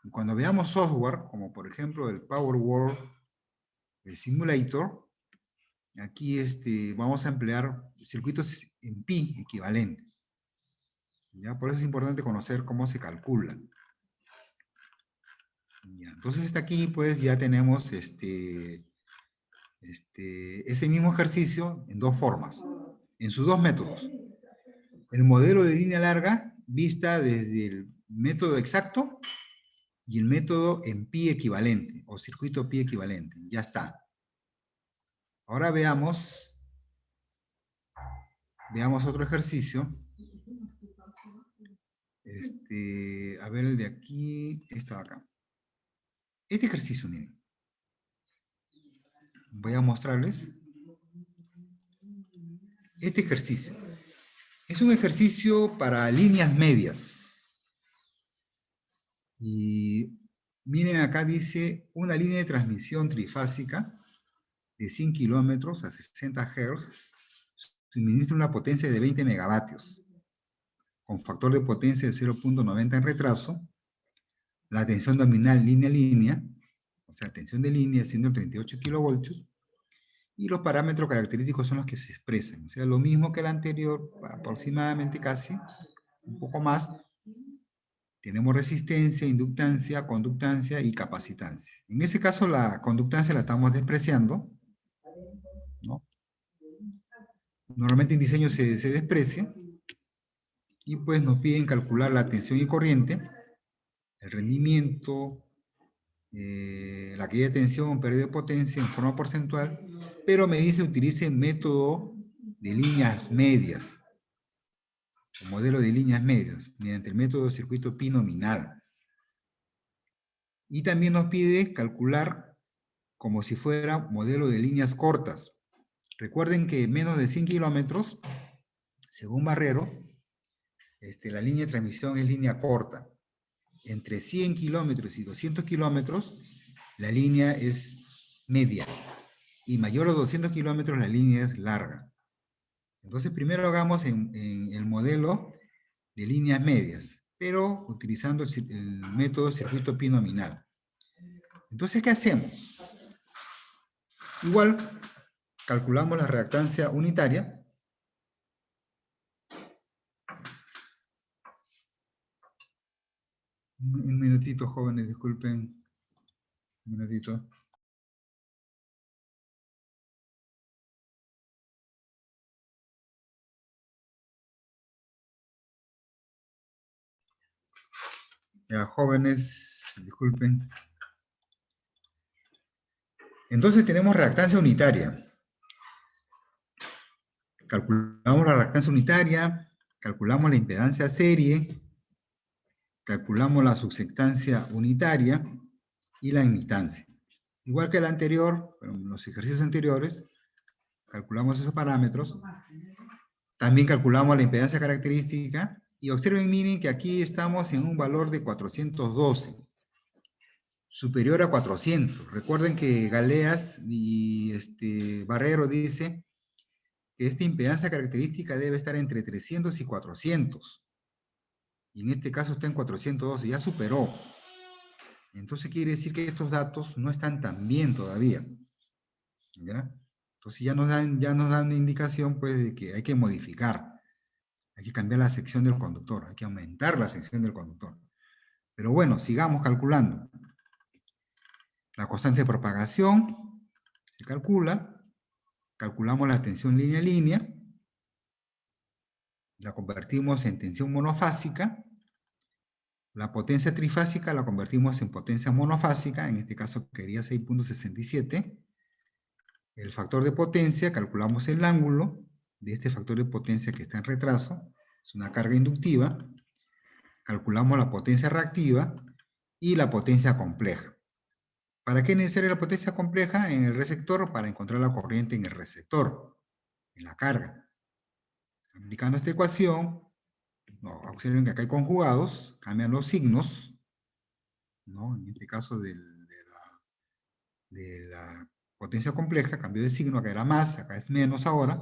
Y cuando veamos software, como por ejemplo el PowerWorld Simulator, aquí vamos a emplear circuitos en pi equivalente. ¿Ya? Por eso es importante conocer cómo se calcula. ¿Ya? Entonces aquí pues ya tenemos ese mismo ejercicio en dos formas, en sus dos métodos. El modelo de línea larga vista desde el método exacto y el método en pi equivalente o circuito pi equivalente. Ya está. Ahora veamos otro ejercicio. A ver el de aquí, está acá. Este ejercicio, miren. Voy a mostrarles. Este ejercicio. Es un ejercicio para líneas medias. Y miren acá dice una línea de transmisión trifásica de 100 kilómetros a 60 Hz suministra una potencia de 20 megavatios con factor de potencia de 0.90 en retraso. La tensión nominal línea a línea, o sea, tensión de línea siendo 38 kilovoltios, y los parámetros característicos son los que se expresan. O sea, lo mismo que el anterior, aproximadamente casi, un poco más. Tenemos resistencia, inductancia, conductancia y capacitancia. En ese caso, la conductancia la estamos despreciando, ¿no? Normalmente en diseño se desprecia, y pues nos piden calcular la tensión y corriente, el rendimiento, la caída de tensión, pérdida de potencia en forma porcentual, pero me dice utilice método de líneas medias, o modelo de líneas medias, mediante el método de circuito pi nominal. Y también nos pide calcular como si fuera modelo de líneas cortas. Recuerden que menos de 100 kilómetros, según Barrero, la línea de transmisión es línea corta. Entre 100 kilómetros y 200 kilómetros, la línea es media. Y mayor a 200 kilómetros, la línea es larga. Entonces, primero hagamos en el modelo de líneas medias, pero utilizando el método circuito pi nominal. Entonces, ¿qué hacemos? Igual, calculamos la reactancia unitaria. Un minutito, jóvenes, disculpen. Un minutito. Ya, jóvenes, disculpen. Entonces tenemos reactancia unitaria. Calculamos la reactancia unitaria, calculamos la impedancia serie, calculamos la subsectancia unitaria y la imitancia. Igual que la anterior, en los ejercicios anteriores, calculamos esos parámetros. También calculamos la impedancia característica. Y observen, miren que aquí estamos en un valor de 412. superior a 400. Recuerden que Galeas y Barrero dice que esta impedancia característica debe estar entre 300 y 400. Y en este caso está en 412, ya superó. Entonces quiere decir que estos datos no están tan bien todavía. ¿Ya? Entonces ya nos dan una indicación pues de que hay que modificar, hay que cambiar la sección del conductor, hay que aumentar la sección del conductor. Pero bueno, sigamos calculando. La constante de propagación se calcula, calculamos la tensión línea a línea, la convertimos en tensión monofásica, la potencia trifásica la convertimos en potencia monofásica, en este caso quería 6.67. El factor de potencia, calculamos el ángulo de este factor de potencia que está en retraso, es una carga inductiva, calculamos la potencia reactiva y la potencia compleja. ¿Para qué es necesaria la potencia compleja en el receptor? Para encontrar la corriente en el receptor, en la carga. Aplicando esta ecuación, observen que acá hay conjugados, cambian los signos, ¿no? En este caso de la potencia compleja, cambió de signo, acá era más, acá es menos ahora,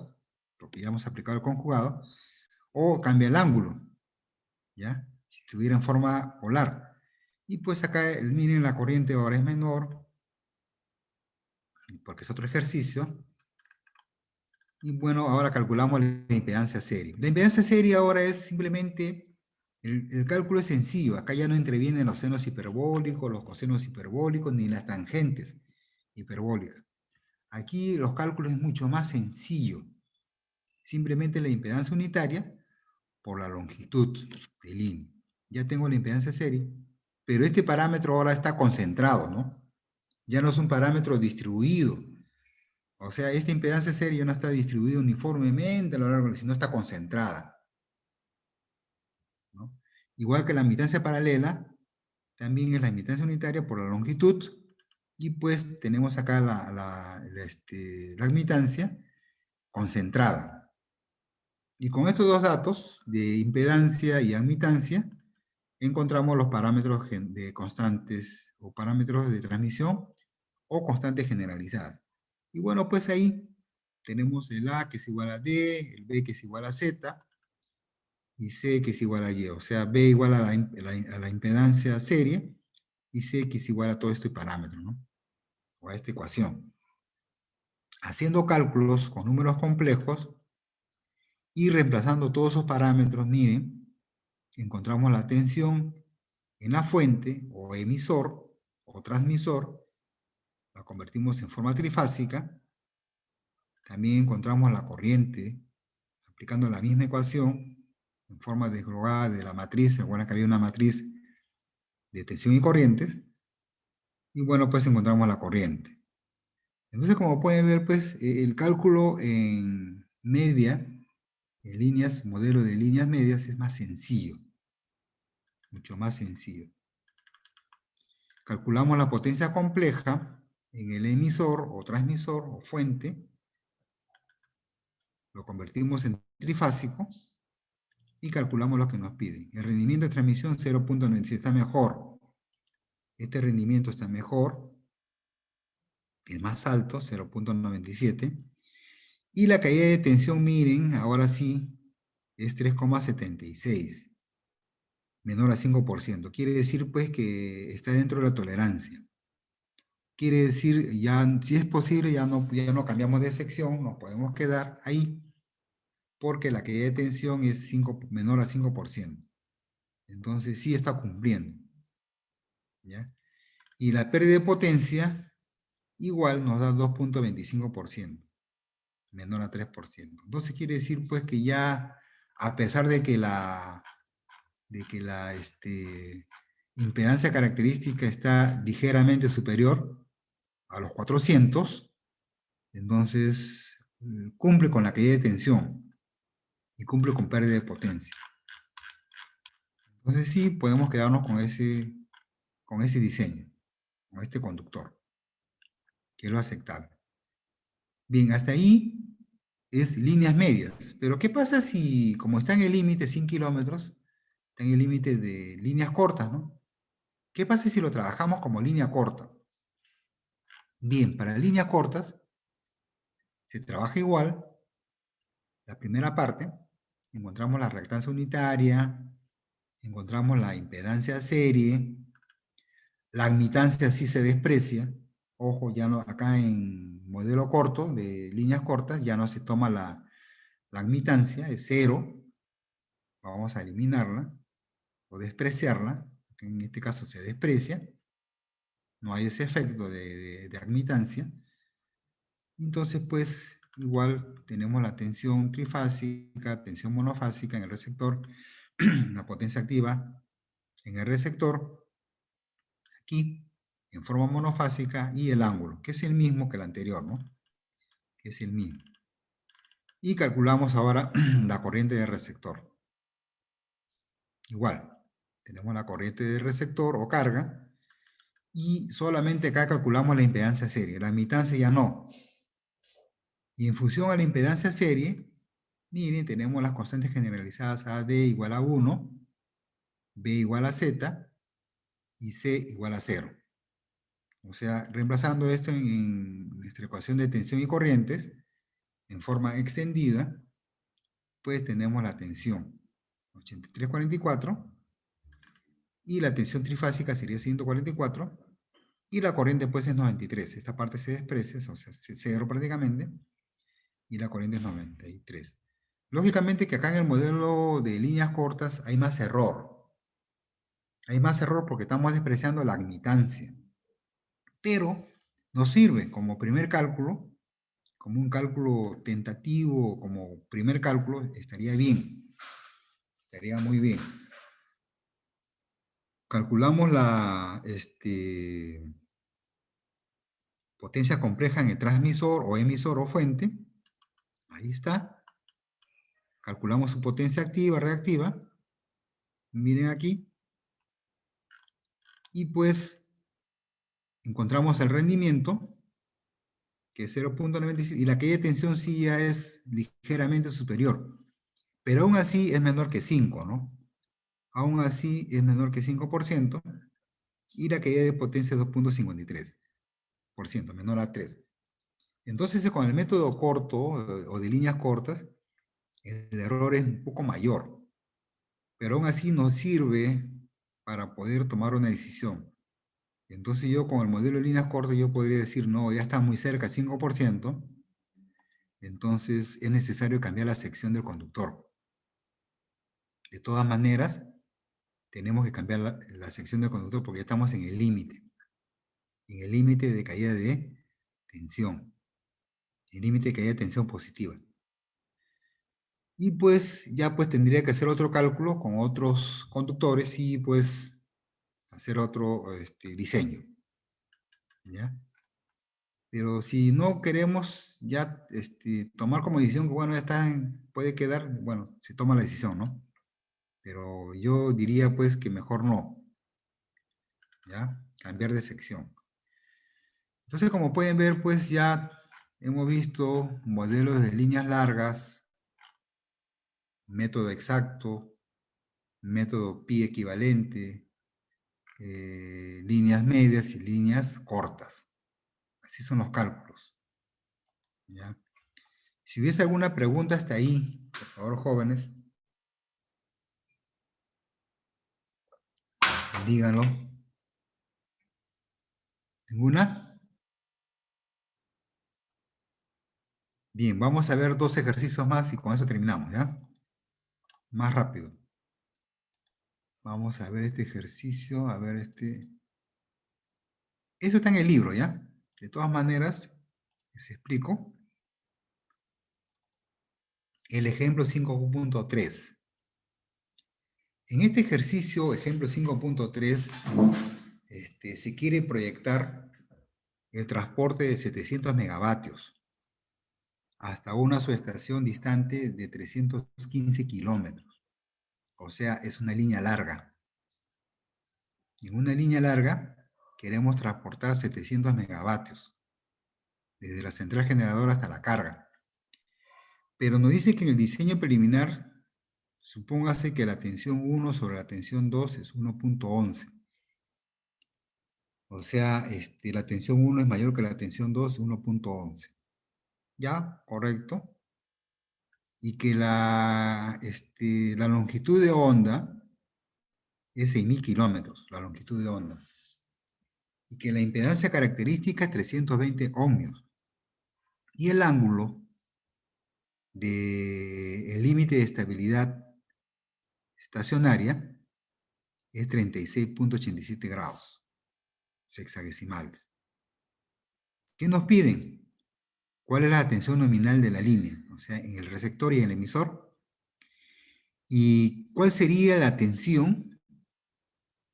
porque ya hemos aplicado el conjugado, o cambia el ángulo, ¿ya? Si estuviera en forma polar. Y pues acá, miren, la corriente ahora es menor, porque es otro ejercicio. Y bueno, ahora calculamos la impedancia serie. La impedancia serie ahora es simplemente, el cálculo es sencillo, acá ya no intervienen los senos hiperbólicos, los cosenos hiperbólicos, ni las tangentes hiperbólicas. Aquí los cálculos es mucho más sencillo. Simplemente la impedancia unitaria por la longitud de línea. Ya tengo la impedancia serie, pero este parámetro ahora está concentrado, ¿no? Ya no es un parámetro distribuido. O sea, esta impedancia serie ya no está distribuida uniformemente a lo largo, sino está concentrada, ¿no? Igual que la admitancia paralela, también es la admitancia unitaria por la longitud, y pues tenemos acá la admitancia concentrada. Y con estos dos datos, de impedancia y admitancia, encontramos los parámetros de constantes o parámetros de transmisión o constantes generalizadas. Y bueno, pues ahí tenemos el A que es igual a D, el B que es igual a Z, y C que es igual a Y. O sea, B igual a la impedancia serie, y C que es igual a todo este parámetro, ¿no? O a esta ecuación. Haciendo cálculos con números complejos y reemplazando todos esos parámetros, miren, encontramos la tensión en la fuente, o emisor, o transmisor, la convertimos en forma trifásica. También encontramos la corriente, aplicando la misma ecuación, en forma desglobada de la matriz. Recuerden que había una matriz de tensión y corrientes. Y bueno, pues encontramos la corriente. Entonces, como pueden ver, pues, el cálculo en media, en líneas, modelo de líneas medias, es más sencillo. Mucho más sencillo. Calculamos la potencia compleja en el emisor o transmisor o fuente, lo convertimos en trifásico y calculamos lo que nos piden. El rendimiento de transmisión 0.97 está mejor. Este rendimiento está mejor, es más alto, 0.97. Y la caída de tensión, miren, ahora sí, es 3,76, menor a 5%. Quiere decir pues que está dentro de la tolerancia. Quiere decir, ya, si es posible, ya no cambiamos de sección, nos podemos quedar ahí, porque la caída de tensión es menor a 5%. Entonces sí está cumpliendo, ¿ya? Y la pérdida de potencia igual nos da 2.25%, menor a 3%. Entonces quiere decir pues que ya, a pesar de que la impedancia característica está ligeramente superior a los 400, entonces cumple con la caída de tensión y cumple con pérdida de potencia. Entonces sí, podemos quedarnos con ese diseño, con este conductor, que es lo aceptable. Bien, hasta ahí es líneas medias. Pero ¿qué pasa si, como está en el límite 100 kilómetros, está en el límite de líneas cortas, ¿no? ¿Qué pasa si lo trabajamos como línea corta? Bien, para líneas cortas se trabaja igual. La primera parte, encontramos la reactancia unitaria, encontramos la impedancia serie, la admitancia sí se desprecia. Ojo, ya no, acá en modelo corto, de líneas cortas, ya no se toma la admitancia, es 0. Vamos a eliminarla o despreciarla. En este caso se desprecia. No hay ese efecto de admitancia. Entonces, pues, igual tenemos la tensión trifásica, tensión monofásica en el receptor, la potencia activa en el receptor, aquí, en forma monofásica, y el ángulo, que es el mismo que el anterior, ¿no? Que es el mismo. Y calculamos ahora la corriente del receptor. Igual, tenemos la corriente del receptor o carga, y solamente acá calculamos la impedancia serie, la admitancia ya no. Y en función a la impedancia serie, miren, tenemos las constantes generalizadas AD igual a 1, B igual a Z y C igual a 0. O sea, reemplazando esto en nuestra ecuación de tensión y corrientes, en forma extendida, pues tenemos la tensión 8344 y la tensión trifásica sería 144 y la corriente pues es 93. Esta parte se desprecia, o sea, 0 prácticamente, y la corriente es 93. Lógicamente que acá en el modelo de líneas cortas hay más error. Hay más error porque estamos despreciando la admitancia. Pero nos sirve como primer cálculo, como un cálculo tentativo, como primer cálculo, estaría bien. Estaría muy bien. Calculamos la potencia compleja en el transmisor o emisor o fuente. Ahí está. Calculamos su potencia activa, reactiva. Miren aquí. Y pues encontramos el rendimiento, que es 0.96, y la caída de tensión sí ya es ligeramente superior. Pero aún así es menor que 5, ¿no? Aún así es menor que 5%, y la caída de potencia es 2.53%, menor a 3. Entonces, con el método corto o de líneas cortas, el error es un poco mayor, pero aún así nos sirve para poder tomar una decisión. Entonces yo con el modelo de líneas cortas yo podría decir, no, ya está muy cerca, 5%, entonces es necesario cambiar la sección del conductor. De todas maneras, tenemos que cambiar la sección del conductor porque ya estamos en el límite de caída de tensión, el límite de caída de tensión positiva. Y pues ya pues tendría que hacer otro cálculo con otros conductores y pues hacer otro diseño, ¿ya? Pero si no queremos ya tomar como decisión que bueno, ya está, puede quedar, bueno, se toma la decisión, ¿no? Pero yo diría pues que mejor no, ¿ya? Cambiar de sección. Entonces, como pueden ver, pues ya hemos visto modelos de líneas largas, método exacto, método pi equivalente, líneas medias y líneas cortas. Así son los cálculos, ¿ya? Si hubiese alguna pregunta hasta ahí, por favor, jóvenes, díganlo. ¿Ninguna? Bien, vamos a ver 2 ejercicios más y con eso terminamos, ¿ya? Más rápido. Vamos a ver este ejercicio, a ver Eso está en el libro, ¿ya? De todas maneras, les explico. El ejemplo 5.3. En este ejercicio, ejemplo 5.3, se quiere proyectar el transporte de 700 megavatios hasta una subestación distante de 315 kilómetros. O sea, es una línea larga. En una línea larga queremos transportar 700 megavatios desde la central generadora hasta la carga. Pero nos dice que en el diseño preliminar, supóngase que la tensión 1 sobre la tensión 2 es 1.11. O sea, la tensión 1 es mayor que la tensión 2, 1.11. ¿Ya? Correcto. Y que la longitud de onda es 6.000 kilómetros, la longitud de onda. Y que la impedancia característica es 320 ohmios. Y el ángulo del límite de estabilidad estacionaria es 36.87 grados sexagesimales. ¿Qué nos piden? ¿Cuál es la tensión nominal de la línea? O sea, en el receptor y en el emisor. ¿Y cuál sería la tensión,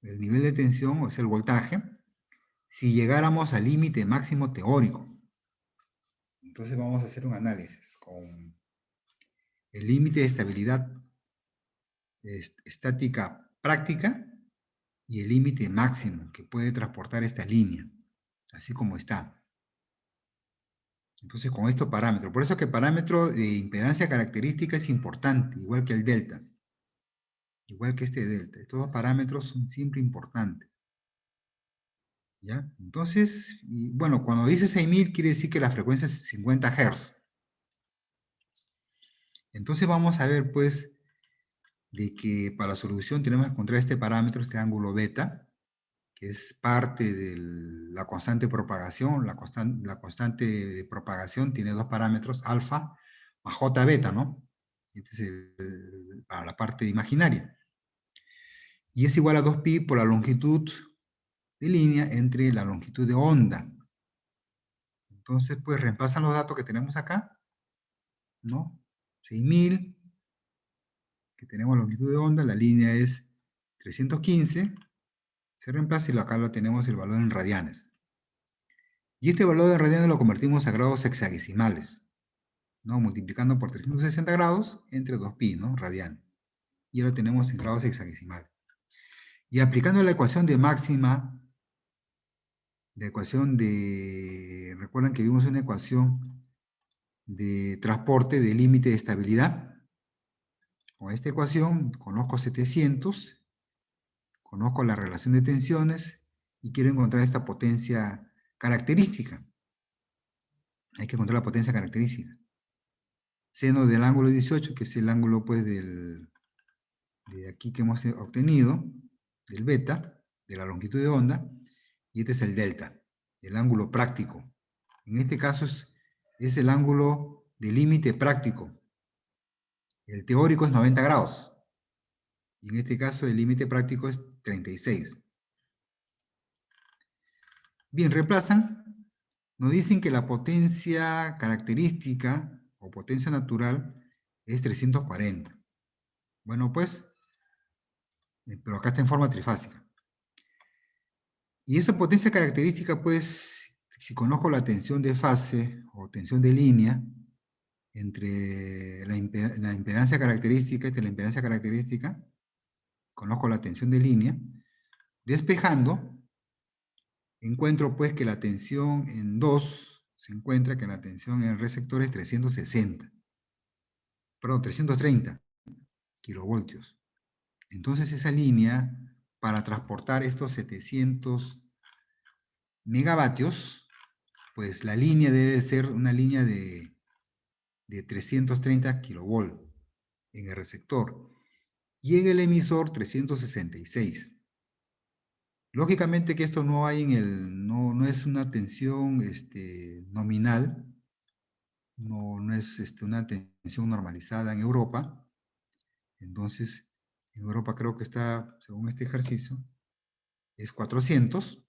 el nivel de tensión, o sea, el voltaje, si llegáramos al límite máximo teórico? Entonces vamos a hacer un análisis con el límite de estabilidad estática práctica y el límite máximo que puede transportar esta línea, así como está. Entonces, con estos parámetros. Por eso que el parámetro de impedancia característica es importante, igual que el delta. Igual que este delta. Estos dos parámetros son siempre importantes. ¿Ya? Entonces, bueno, cuando dice 6.000 quiere decir que la frecuencia es 50 Hz. Entonces vamos a ver, pues, de que para la solución tenemos que encontrar este parámetro, este ángulo beta, que es parte de la constante de propagación. La constante de propagación tiene dos parámetros, alfa más j beta, ¿no? Este es para la parte imaginaria. Y es igual a 2pi por la longitud de línea entre la longitud de onda. Entonces, pues reemplazan los datos que tenemos acá, ¿no? 6.000, que tenemos longitud de onda, la línea es 315, se reemplaza y acá lo tenemos el valor en radianes. Y este valor de radianes lo convertimos a grados hexagesimales, ¿no? Multiplicando por 360 grados entre 2pi, ¿no? Radianes. Y ahora tenemos en grados hexagesimales. Y aplicando la ecuación de máxima, recuerdan que vimos una ecuación de transporte de límite de estabilidad. Con esta ecuación conozco 700, conozco la relación de tensiones y quiero encontrar esta potencia característica. Hay que encontrar la potencia característica. Seno del ángulo 18, que es el ángulo pues de aquí que hemos obtenido, del beta, de la longitud de onda, y este es el delta, el ángulo práctico. En este caso es el ángulo de límite práctico. El teórico es 90 grados. Y en este caso el límite práctico es 36. Bien, reemplazan. Nos dicen que la potencia característica o potencia natural es 340. Bueno, pues, pero acá está en forma trifásica. Y esa potencia característica, pues, si conozco la tensión de fase o tensión de línea entre la impedancia característica y la impedancia característica, conozco la tensión de línea, despejando, encuentro pues que la tensión en 2 se encuentra que la tensión en el receptor es 330 kilovoltios. Entonces esa línea, para transportar estos 700 megavatios, pues la línea debe ser una línea de 330 kilovolt en el receptor y en el emisor 366. Lógicamente que esto no hay no es una tensión nominal, no es una tensión normalizada en Europa. Entonces, en Europa creo que está, según este ejercicio, es 400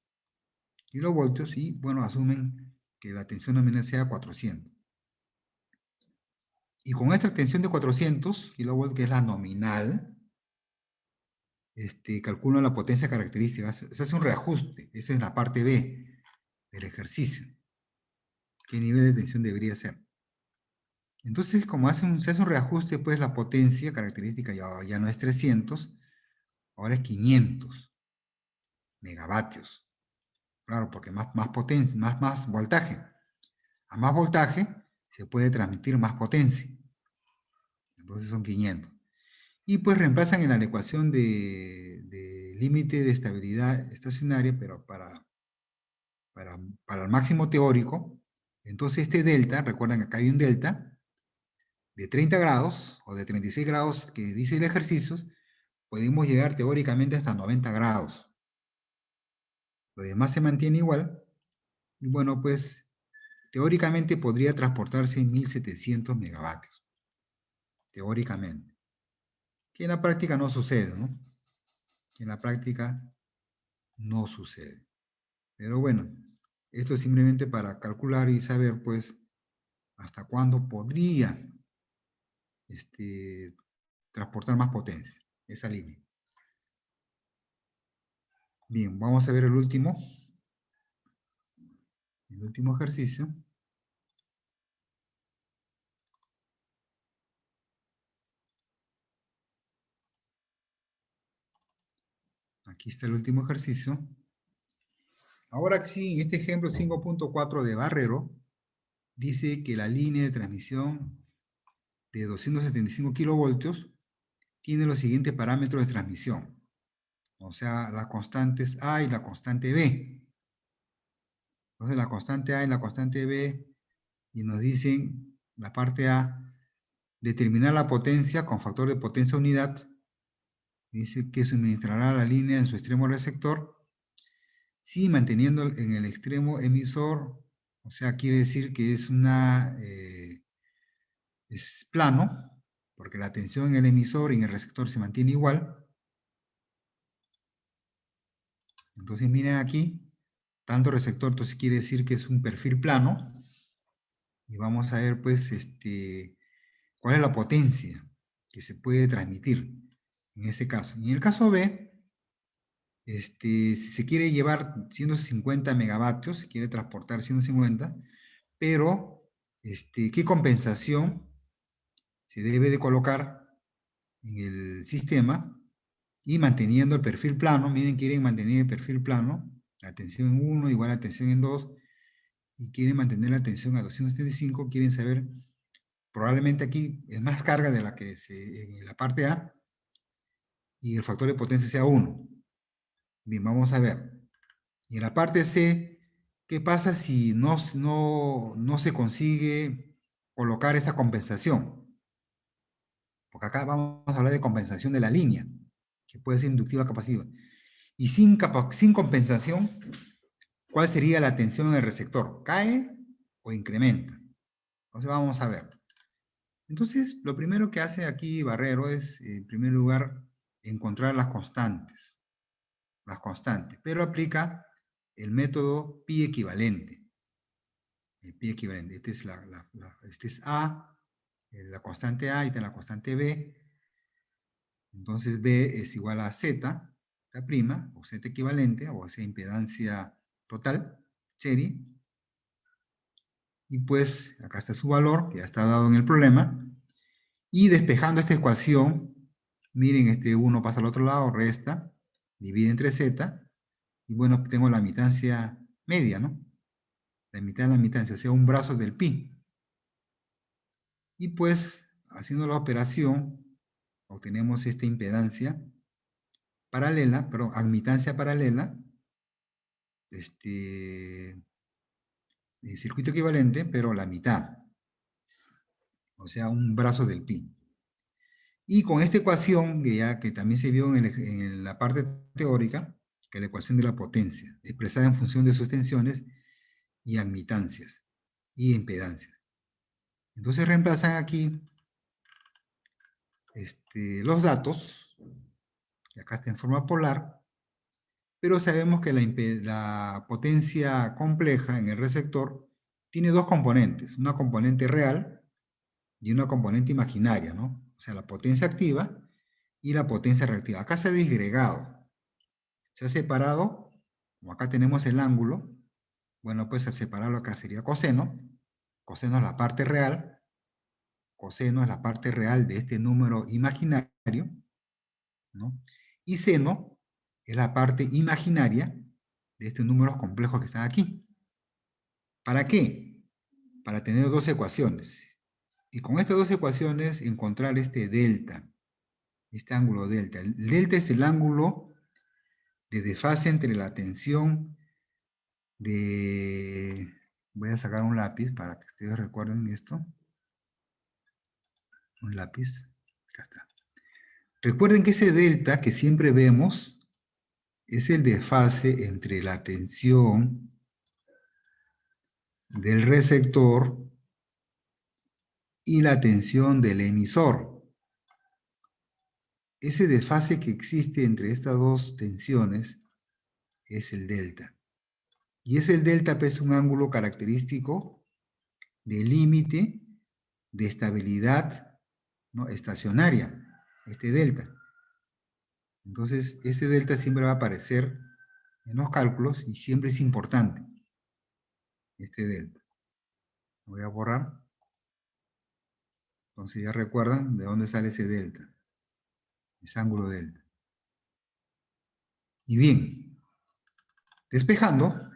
kilovoltios y, bueno, asumen que la tensión nominal sea 400. Y con esta tensión de 400 kilovoltios, que es la nominal, calculan la potencia característica. Se hace un reajuste. Esa es la parte B del ejercicio. ¿Qué nivel de tensión debería ser? Entonces, como se hace un reajuste, pues la potencia característica ya no es 300, ahora es 500 megavatios. Claro, porque más potencia, más voltaje. A más voltaje se puede transmitir más potencia. Entonces son 500. Y pues reemplazan en la ecuación de límite de estabilidad estacionaria, pero para para el máximo teórico, entonces este delta, recuerden que acá hay un delta, de 30 grados o de 36 grados que dice el ejercicio, podemos llegar teóricamente hasta 90 grados. Lo demás se mantiene igual, y bueno, pues teóricamente podría transportarse en 1700 megavatios. Teóricamente. Que en la práctica no sucede, ¿no? Que en la práctica no sucede. Pero bueno, esto es simplemente para calcular y saber, pues, hasta cuándo podría transportar más potencia, esa línea. Bien, vamos a ver el último ejercicio. Aquí está el último ejercicio. Ahora sí, en este ejemplo 5.4 de Barrero, dice que la línea de transmisión de 275 kilovoltios tiene los siguientes parámetros de transmisión. O sea, las constantes A y la constante B. Entonces, la constante A y la constante B, y nos dicen, la parte A, determinar la potencia con factor de potencia unidad. Dice que suministrará la línea en su extremo receptor, sí, manteniendo en el extremo emisor, o sea, quiere decir que es es plano, porque la tensión en el emisor y en el receptor se mantiene igual. Entonces miren aquí, tanto receptor, entonces quiere decir que es un perfil plano. Y vamos a ver pues cuál es la potencia que se puede transmitir en ese caso. Y en el caso B, si se quiere llevar 150 megavatios, se quiere transportar 150, pero ¿qué compensación se debe de colocar en el sistema? Y manteniendo el perfil plano, miren, quieren mantener el perfil plano, la tensión en 1 igual a tensión en 2, y quieren mantener la tensión a 275, quieren saber, probablemente aquí es más carga de la que en la parte A, y el factor de potencia sea 1. Bien, vamos a ver. Y en la parte C, ¿qué pasa si no se consigue colocar esa compensación? Porque acá vamos a hablar de compensación de la línea, que puede ser inductiva o capacitiva. Y sin compensación, ¿cuál sería la tensión en el receptor? ¿Cae o incrementa? Entonces vamos a ver. Entonces, lo primero que hace aquí Barrero es, en primer lugar, encontrar las constantes. Pero aplica el método pi equivalente. El pi equivalente. Este es A, la constante A, y está la constante B. Entonces B es igual a Z, prima, o Z equivalente, o sea, impedancia total, serie. Y pues, acá está su valor, que ya está dado en el problema. Y despejando esta ecuación, miren, 1 pasa al otro lado, resta, divide entre Z, y bueno, tengo la mitancia media, ¿no? La mitad de la mitancia, o sea, un brazo del pi. Y pues, haciendo la operación, obtenemos esta impedancia paralela, perdón, admitancia paralela, el circuito equivalente, pero la mitad. O sea, un brazo del pi. Y con esta ecuación, que también se vio en la parte teórica, que es la ecuación de la potencia, expresada en función de sus tensiones y admitancias y impedancias. Entonces reemplazan aquí los datos, que acá está en forma polar, pero sabemos que la potencia compleja en el receptor tiene dos componentes, una componente real y una componente imaginaria, ¿no? O sea, la potencia activa y la potencia reactiva. Acá se ha disgregado, se ha separado, como acá tenemos el ángulo, bueno, pues al separarlo acá sería coseno. Coseno es la parte real, coseno es la parte real de este número imaginario, ¿no? Y seno es la parte imaginaria de estos números complejos que están aquí. ¿Para qué? Para tener dos ecuaciones. Y con estas dos ecuaciones encontrar este delta, este ángulo delta. El delta es el ángulo de desfase entre la tensión Voy a sacar un lápiz para que ustedes recuerden esto. Un lápiz. Acá está. Recuerden que ese delta que siempre vemos es el desfase entre la tensión del receptor y la tensión del emisor. Ese desfase que existe entre estas dos tensiones es el delta. Y ese delta es un ángulo característico de límite de estabilidad, ¿no?, estacionaria, este delta. Entonces, este delta siempre va a aparecer en los cálculos y siempre es importante, este delta. Lo voy a borrar. Entonces ya recuerdan de dónde sale ese delta, ese ángulo delta. Y bien, despejando,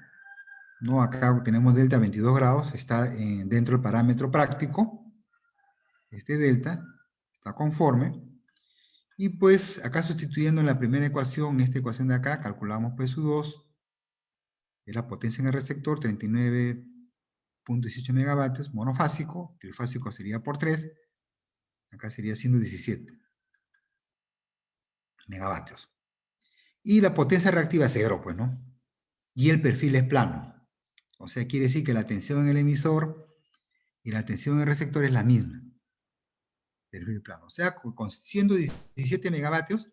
¿no? Acá tenemos delta 22 grados, está dentro del parámetro práctico. Este delta está conforme. Y pues acá sustituyendo en la primera ecuación, esta ecuación de acá, calculamos pues U2, es la potencia en el receptor, 39.18 megavatios, monofásico, trifásico sería por 3, acá sería 117 megavatios. Y la potencia reactiva es 0, pues, ¿no? Y el perfil es plano. O sea, quiere decir que la tensión en el emisor y la tensión en el receptor es la misma. Perfil plano. O sea, con 117 megavatios,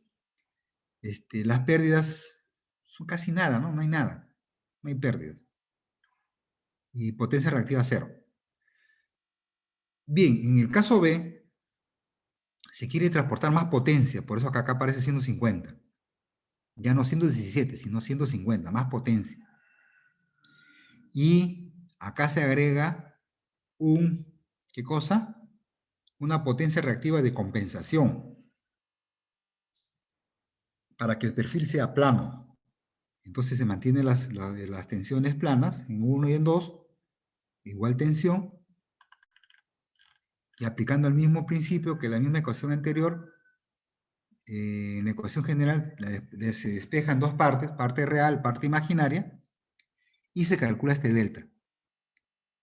las pérdidas son casi nada, ¿no? No hay nada. No hay pérdidas. Y potencia reactiva 0. Bien, en el caso B, se quiere transportar más potencia, por eso acá aparece 150. Ya no 117, sino 150, más potencia. Y acá se agrega ¿qué cosa? Una potencia reactiva de compensación, para que el perfil sea plano. Entonces se mantienen las tensiones planas, en 1 y en 2, igual tensión, y aplicando el mismo principio que la misma ecuación anterior, en la ecuación general se despejan dos partes, parte real, parte imaginaria, y se calcula este delta.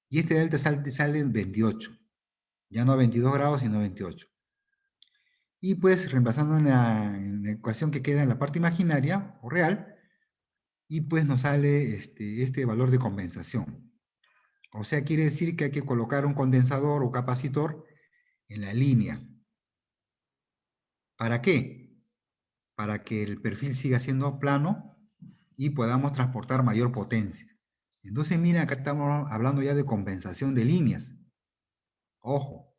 Y este delta sale en 28, ya no 22 grados, sino 28. Y pues reemplazando en la ecuación que queda en la parte imaginaria o real, y pues nos sale este valor de compensación. O sea, quiere decir que hay que colocar un condensador o capacitor en la línea. ¿Para qué? Para que el perfil siga siendo plano y podamos transportar mayor potencia. Entonces, miren, acá estamos hablando ya de compensación de líneas. Ojo,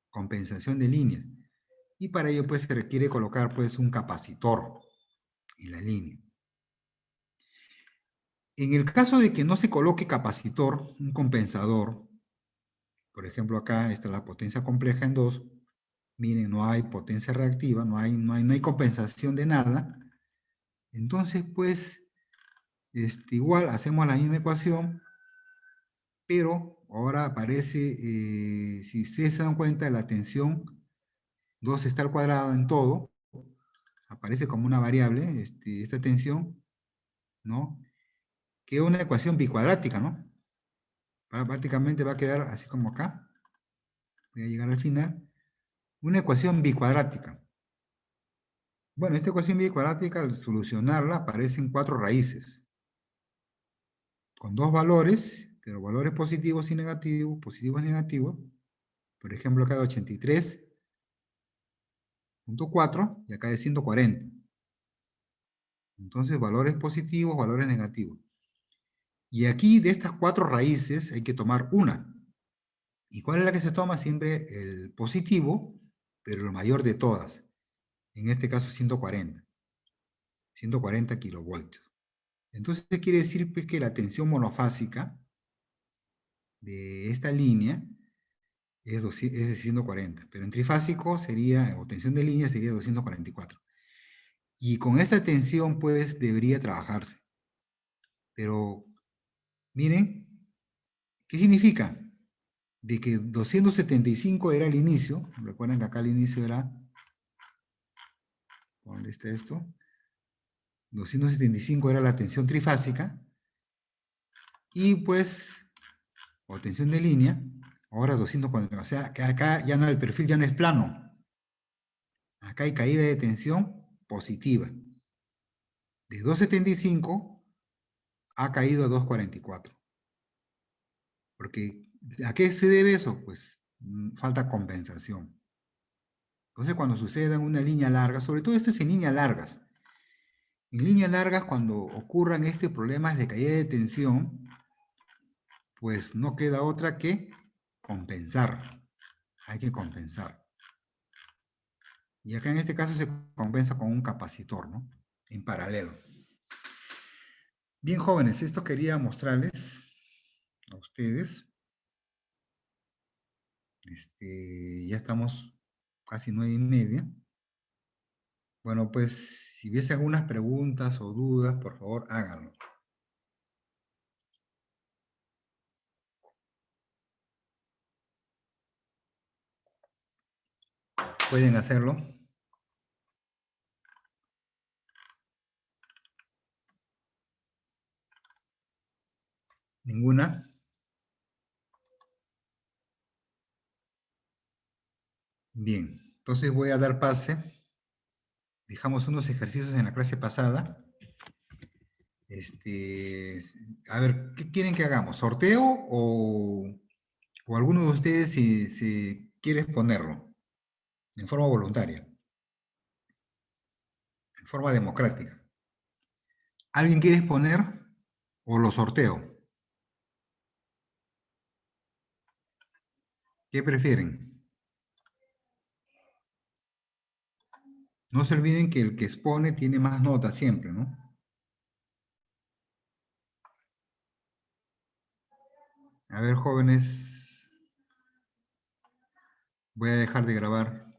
compensación de líneas. Y para ello, pues, se requiere colocar, pues, un capacitor en la línea. En el caso de que no se coloque capacitor, un compensador, por ejemplo, acá está la potencia compleja en 2, miren, no hay potencia reactiva, no hay compensación de nada. Entonces, pues, igual hacemos la misma ecuación, pero ahora aparece, si ustedes se dan cuenta, la tensión 2 está al cuadrado en todo, aparece como una variable, esta tensión, ¿no? Que es una ecuación bicuadrática, ¿no? Prácticamente va a quedar así como acá. Voy a llegar al final. Una ecuación bicuadrática. Bueno, esta ecuación bicuadrática, al solucionarla, aparecen 4 raíces. Con 2 valores, pero valores positivos y negativos, positivos y negativos. Por ejemplo, acá de 83.4 y acá de 140. Entonces, valores positivos, valores negativos. Y aquí, de estas 4 raíces, hay que tomar una. ¿Y cuál es la que se toma? Siempre el positivo, pero el mayor de todas. En este caso, 140. 140 kilovoltios. Entonces, quiere decir pues, que la tensión monofásica de esta línea es de 140, pero en trifásico sería, o tensión de línea sería 244. Y con esta tensión, pues, debería trabajarse. Pero, miren, ¿qué significa? De que 275 era el inicio, recuerden que acá el inicio era, ¿dónde está esto? 275 era la tensión trifásica, Y pues, o tensión de línea, ahora 240. O sea, que acá ya no, el perfil ya no es plano. Acá hay caída de tensión positiva. De 2,75 ha caído a 2,44. Porque, ¿a qué se debe eso? Pues falta compensación. Entonces, cuando suceda en una línea larga, sobre todo esto es en líneas largas. En líneas largas, cuando ocurran estos problemas de caída de tensión, pues no queda otra que compensar. Hay que compensar. Y acá en este caso se compensa con un capacitor, ¿no? En paralelo. Bien, jóvenes, esto quería mostrarles a ustedes. Ya estamos casi 9:30. Bueno, pues si hubiese algunas preguntas o dudas, por favor, háganlo. Pueden hacerlo. ¿Ninguna? Bien, entonces voy a dar pase. Dejamos unos ejercicios en la clase pasada. A ver, ¿qué quieren que hagamos? ¿Sorteo o alguno de ustedes si quiere exponerlo en forma voluntaria, en forma democrática? ¿Alguien quiere exponer o lo sorteo? ¿Qué prefieren? No se olviden que el que expone tiene más notas siempre, ¿no? A ver, jóvenes, voy a dejar de grabar.